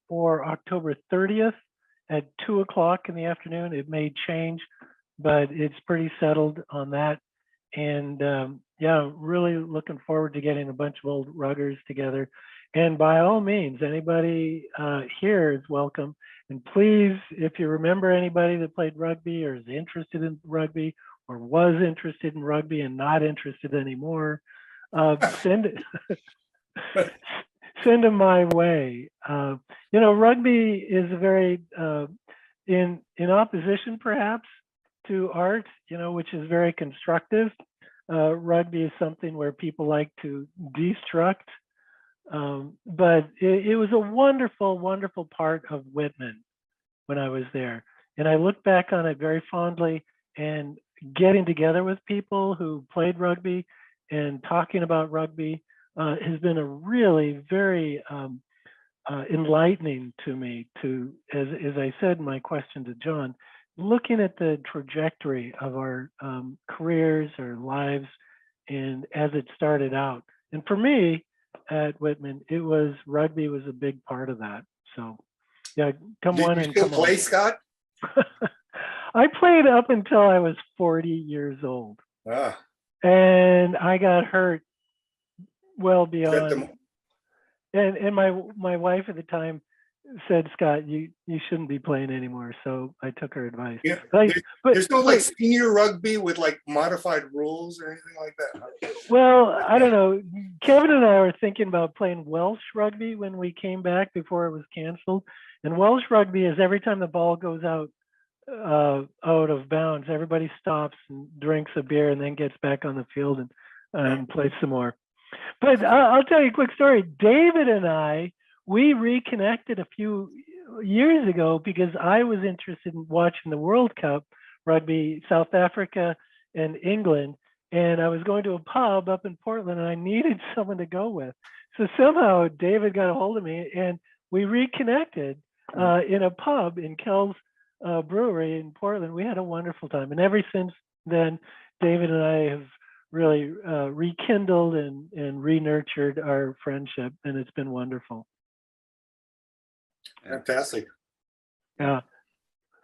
for October 30th at 2 o'clock in the afternoon. It may change, but it's pretty settled on that. And yeah, really looking forward to getting a bunch of old ruggers together. And by all means, anybody here is welcome. And please, if you remember anybody that played rugby or is interested in rugby or was interested in rugby and not interested anymore, send them my way. You know, rugby is a very, in opposition perhaps to art, you know, which is very constructive. Rugby is something where people like to destruct. But it was a wonderful, wonderful part of Whitman when I was there. And I look back on it very fondly, and getting together with people who played rugby and talking about rugby has been a really very enlightening to me to, as I said in my question to John, looking at the trajectory of our careers, our lives, and as it started out. And for me at Whitman, it was rugby was a big part of that. So yeah, come Did on you and still come play, on. Scott? I played up until I was 40 years old. Ah, And I got hurt well got beyond. them. And my wife at the time said, Scott, you shouldn't be playing anymore. So I took her advice. Yeah, But there's no like senior rugby with like modified rules or anything like that. Huh? well, I don't know. Kevin and I were thinking about playing Welsh rugby when we came back before it was canceled. And Welsh rugby is every time the ball goes out of bounds, everybody stops and drinks a beer and then gets back on the field and plays some more. But I'll tell you a quick story. David and I, we reconnected a few years ago because I was interested in watching the World Cup rugby, South Africa and England. And I was going to a pub up in Portland and I needed someone to go with. So somehow David got a hold of me and we reconnected in a pub in Kel's Brewery in Portland. We had a wonderful time. And ever since then, David and I have really rekindled and re-nurtured our friendship, and it's been wonderful. Fantastic. Yeah.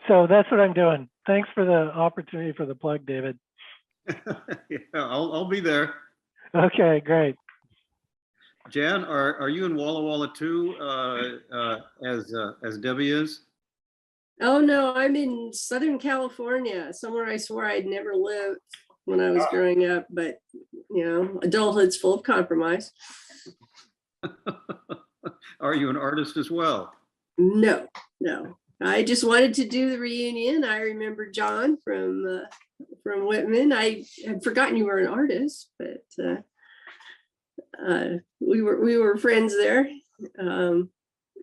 So that's what I'm doing. Thanks for the opportunity for the plug, David. Yeah, I'll be there. Okay, great. Jan, are you in Walla Walla too, as Debbie is? Oh, no, I'm in Southern California, somewhere I swore I'd never lived when I was growing up, but adulthood's full of compromise. Are you an artist as well? No, no. I just wanted to do the reunion. I remember John from Whitman. I had forgotten you were an artist, but we were friends there.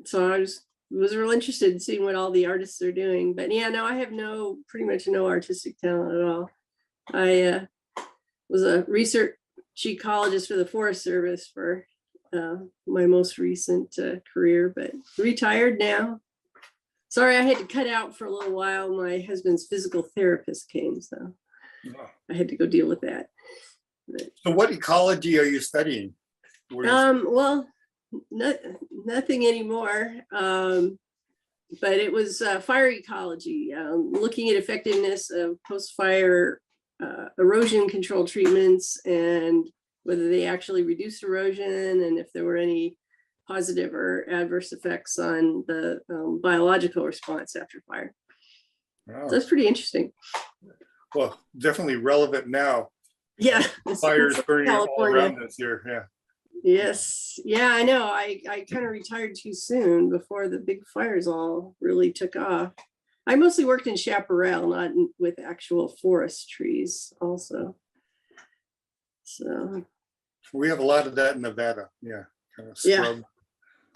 So I was real interested in seeing what all the artists are doing. But yeah, no, I have pretty much no artistic talent at all. I was a research ecologist for the Forest Service for my most recent career, but retired now. Sorry, I had to cut out for a little while. My husband's physical therapist came, so I had to go deal with that. So what ecology are you studying? Well, nothing anymore. But it was fire ecology, looking at effectiveness of post-fire erosion control treatments and whether they actually reduce erosion and if there were any positive or adverse effects on the biological response after fire. Wow. So that's pretty interesting. Well, definitely relevant now. Yeah. Fires burning all around us here. Yeah. Yes. Yeah, I know. I kind of retired too soon before the big fires all really took off. I mostly worked in chaparral, not with actual forest trees also. So we have a lot of that in Nevada. Yeah. Kind of scrub,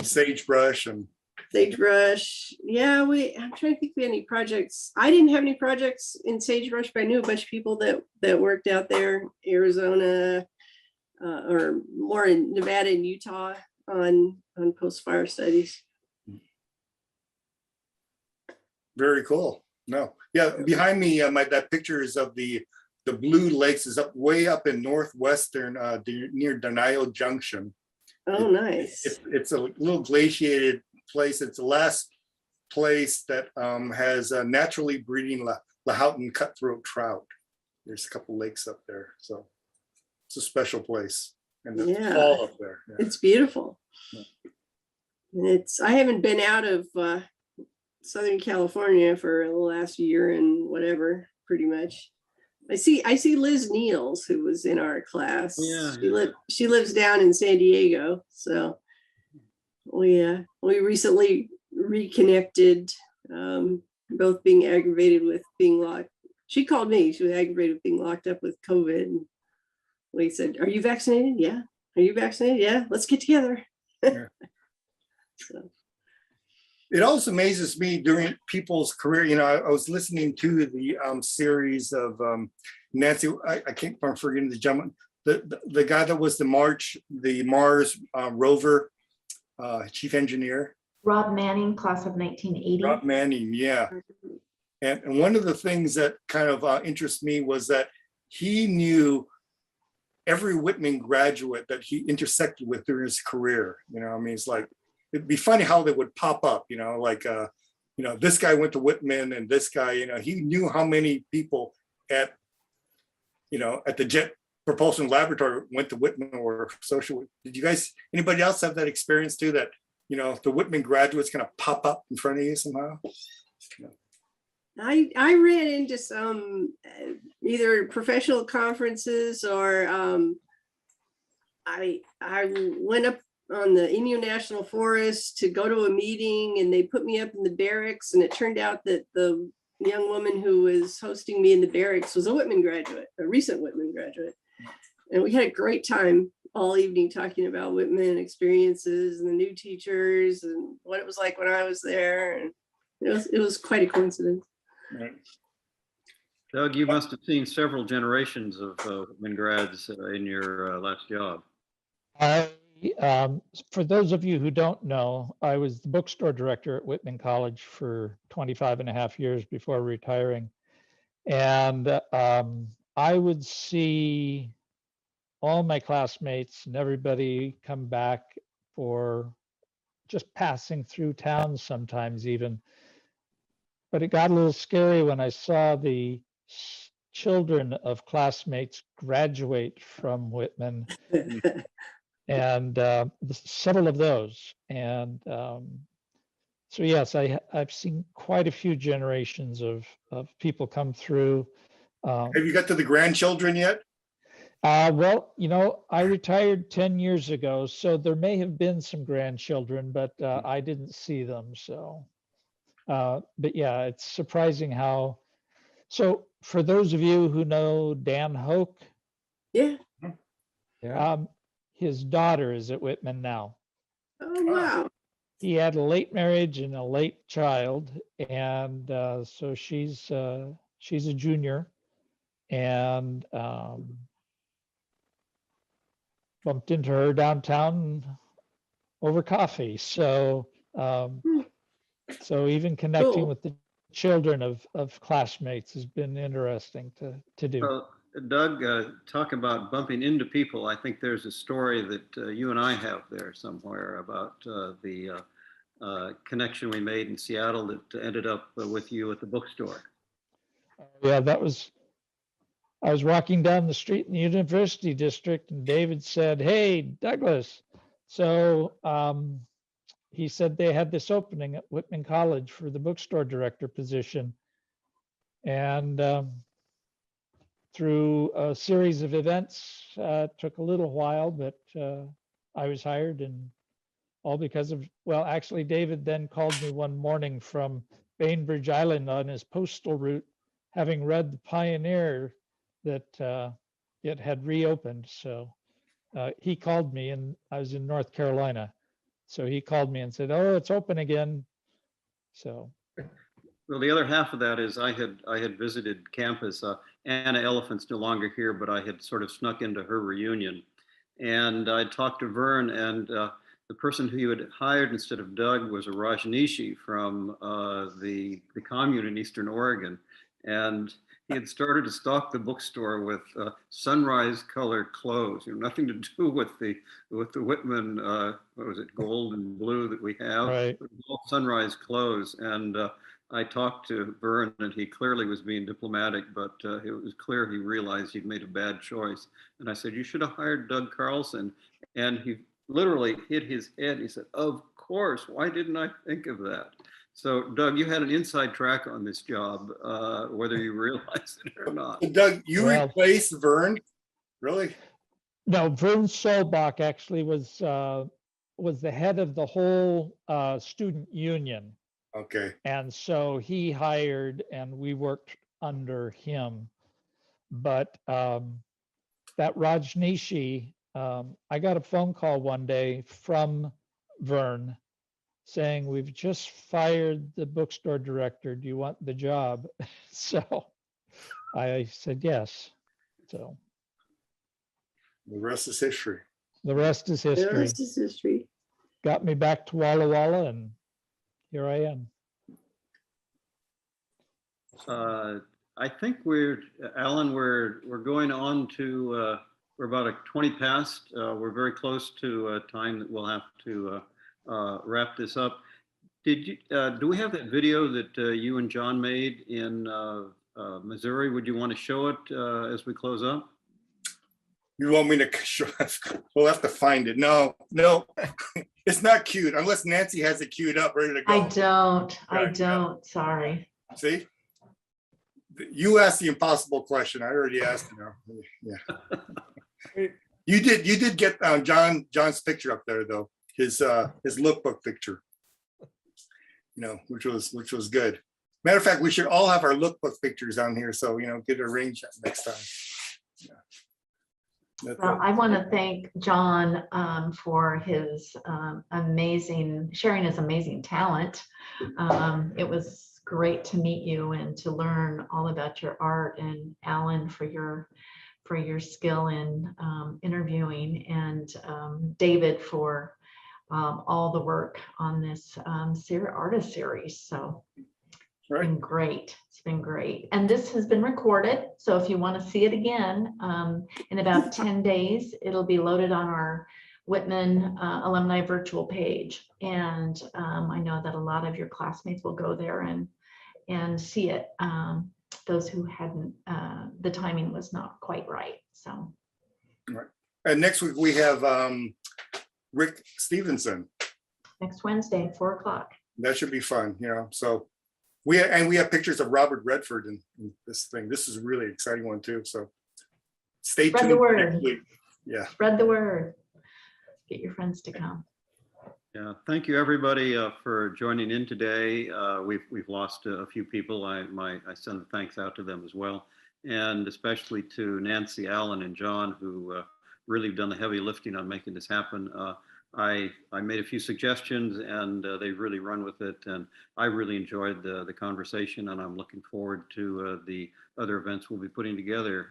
sagebrush and sagebrush. Yeah, I'm trying to think if we had any projects. I didn't have any projects in sagebrush, but I knew a bunch of people that worked out there, Arizona, or more in Nevada and Utah on post-fire studies. Very cool. No, yeah, behind me, that picture is of the Blue Lakes is way up in northwestern near Denial Junction. Oh, nice. It's a little glaciated place. It's the last place that has naturally breeding Lahoutan cutthroat trout. There's a couple lakes up there, so it's a special place. And the fall up there. Yeah. It's beautiful. Yeah. I haven't been out of Southern California for the last year and whatever, pretty much. I see Liz Niels, who was in our class. Yeah. She lives down in San Diego. So we recently reconnected, both being aggravated with being locked. She called me. She was aggravated with being locked up with COVID. And we said, "Are you vaccinated? Yeah. Are you vaccinated? Yeah. Let's get together." Yeah. So. It also amazes me during people's career. I was listening to the series of Nancy. I can't. I'm forgetting the gentleman, the guy that was the Mars rover chief engineer. Rob Manning, class of 1980. Rob Manning, yeah. And one of the things that kind of interests me was that he knew every Whitman graduate that he intersected with during his career. It's like, it'd be funny how they would pop up, this guy went to Whitman and this guy, he knew how many people at the Jet Propulsion Laboratory went to Whitman or social. Did you guys, anybody else have that experience too, that, the Whitman graduates kind of pop up in front of you somehow? I ran into some either professional conferences or I went up on the Inyo National Forest to go to a meeting and they put me up in the barracks, and it turned out that the young woman who was hosting me in the barracks was a Whitman graduate, a recent Whitman graduate. And we had a great time all evening talking about Whitman experiences and the new teachers and what it was like when I was there. And it was quite a coincidence. Right. Doug, you must have seen several generations of Whitman grads in your last job. For those of you who don't know, I was the bookstore director at Whitman College for 25 and a half years before retiring. And I would see all my classmates and everybody come back for just passing through town sometimes even. But it got a little scary when I saw the children of classmates graduate from Whitman. And several of those. And So yes, I've seen quite a few generations of people come through. Have you got to the grandchildren yet? Well, I retired 10 years ago, so there may have been some grandchildren, but I didn't see them. So, but yeah, it's surprising how. So for those of you who know Dan Hoke, Yeah. his daughter is at Whitman now. Oh, wow. He had a late marriage and a late child, and so she's a junior, and bumped into her downtown over coffee. So so even connecting Cool. with the children of classmates has been interesting to do. Well, Doug, talk about bumping into people. I think there's a story that you and I have there somewhere about the connection we made in Seattle that ended up with you at the bookstore. Yeah, I was walking down the street in the University District, and David said, "Hey, Douglas." So he said they had this opening at Whitman College for the bookstore director position. And through a series of events, took a little while, but I was hired, and all because of, well, actually, David then called me one morning from Bainbridge Island on his postal route, having read the Pioneer that it had reopened. So he called me, and I was in North Carolina. So he called me and said, "Oh, it's open again." So. Well, the other half of that is I had visited campus. Anna Elephant's no longer here, but I had sort of snuck into her reunion, and I talked to Vern, and the person who you had hired instead of Doug was a Rajneeshi from the commune in Eastern Oregon, and he had started to stock the bookstore with sunrise colored clothes. Nothing to do with the Whitman, what was it, gold and blue that we have, right. All sunrise clothes. And I talked to Vern, and he clearly was being diplomatic, but it was clear he realized he'd made a bad choice. And I said, "You should have hired Doug Carlson." And he literally hit his head. He said, "Of course, why didn't I think of that?" So Doug, you had an inside track on this job, whether you realize it or not. So Doug, you Well- replaced Vern? Really? No, Vern Solbach actually was the head of the whole student union. Okay. And so he hired, and we worked under him. But that Rajneeshi, I got a phone call one day from Vern saying, "We've just fired the bookstore director. Do you want the job?" So I said yes. So The rest is history. the rest is The history. rest is history. Got me back to Walla Walla, and here I am. I think Alan, we're going on to, we're about 20 past. We're very close to time that we'll have to wrap this up. Do we have that video that you and John made in Missouri? Would you want to show it as we close up? You want me to show? We'll have to find it. No, it's not cute unless Nancy has it queued up, ready to go. I don't, sorry. See? You asked the impossible question. I already asked you. Yeah. You did get John's picture up there though. His lookbook picture. Which was good. Matter of fact, we should all have our lookbook pictures on here, so get arranged next time. Yeah. Well, I want to thank John for his sharing his amazing talent. It was great to meet you and to learn all about your art, and Alan for your skill in interviewing, and David for all the work on this artist series. So it's been great. It's been great. And this has been recorded. So if you want to see it again, in about 10 days, it'll be loaded on our Whitman alumni virtual page. And I know that a lot of your classmates will go there and see it. Those who hadn't, the timing was not quite right. So. Right. And next week we have Rick Stevenson. Next Wednesday, 4 o'clock. That should be fun, so we have pictures of Robert Redford in this thing. This is a really exciting one too, so stay Spread tuned. the word. next week. Yeah. Spread the word. Get your friends to come. Yeah, thank you, everybody, for joining in today. We've lost a few people. I send thanks out to them as well, and especially to Nancy, Allen, and John, who really have done the heavy lifting on making this happen. I made a few suggestions, and they really run with it, and I really enjoyed the conversation, and I'm looking forward to the other events we'll be putting together.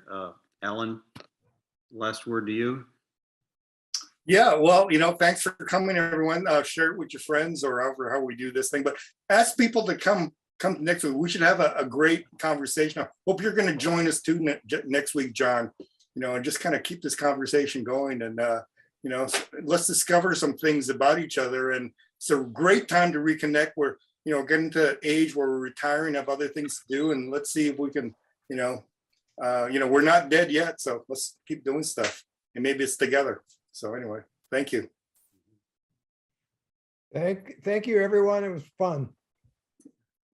Allen, last word to you. Yeah, well, thanks for coming, everyone. Share it with your friends or however how we do this thing. But ask people to come next week. We should have a great conversation. I hope you're going to join us too next week, John. And just kind of keep this conversation going. And let's discover some things about each other. And it's a great time to reconnect. We're getting to an age where we're retiring, have other things to do, and let's see if we can. We're not dead yet, so let's keep doing stuff. And maybe it's together. So anyway, thank you. Thank you, everyone. It was fun.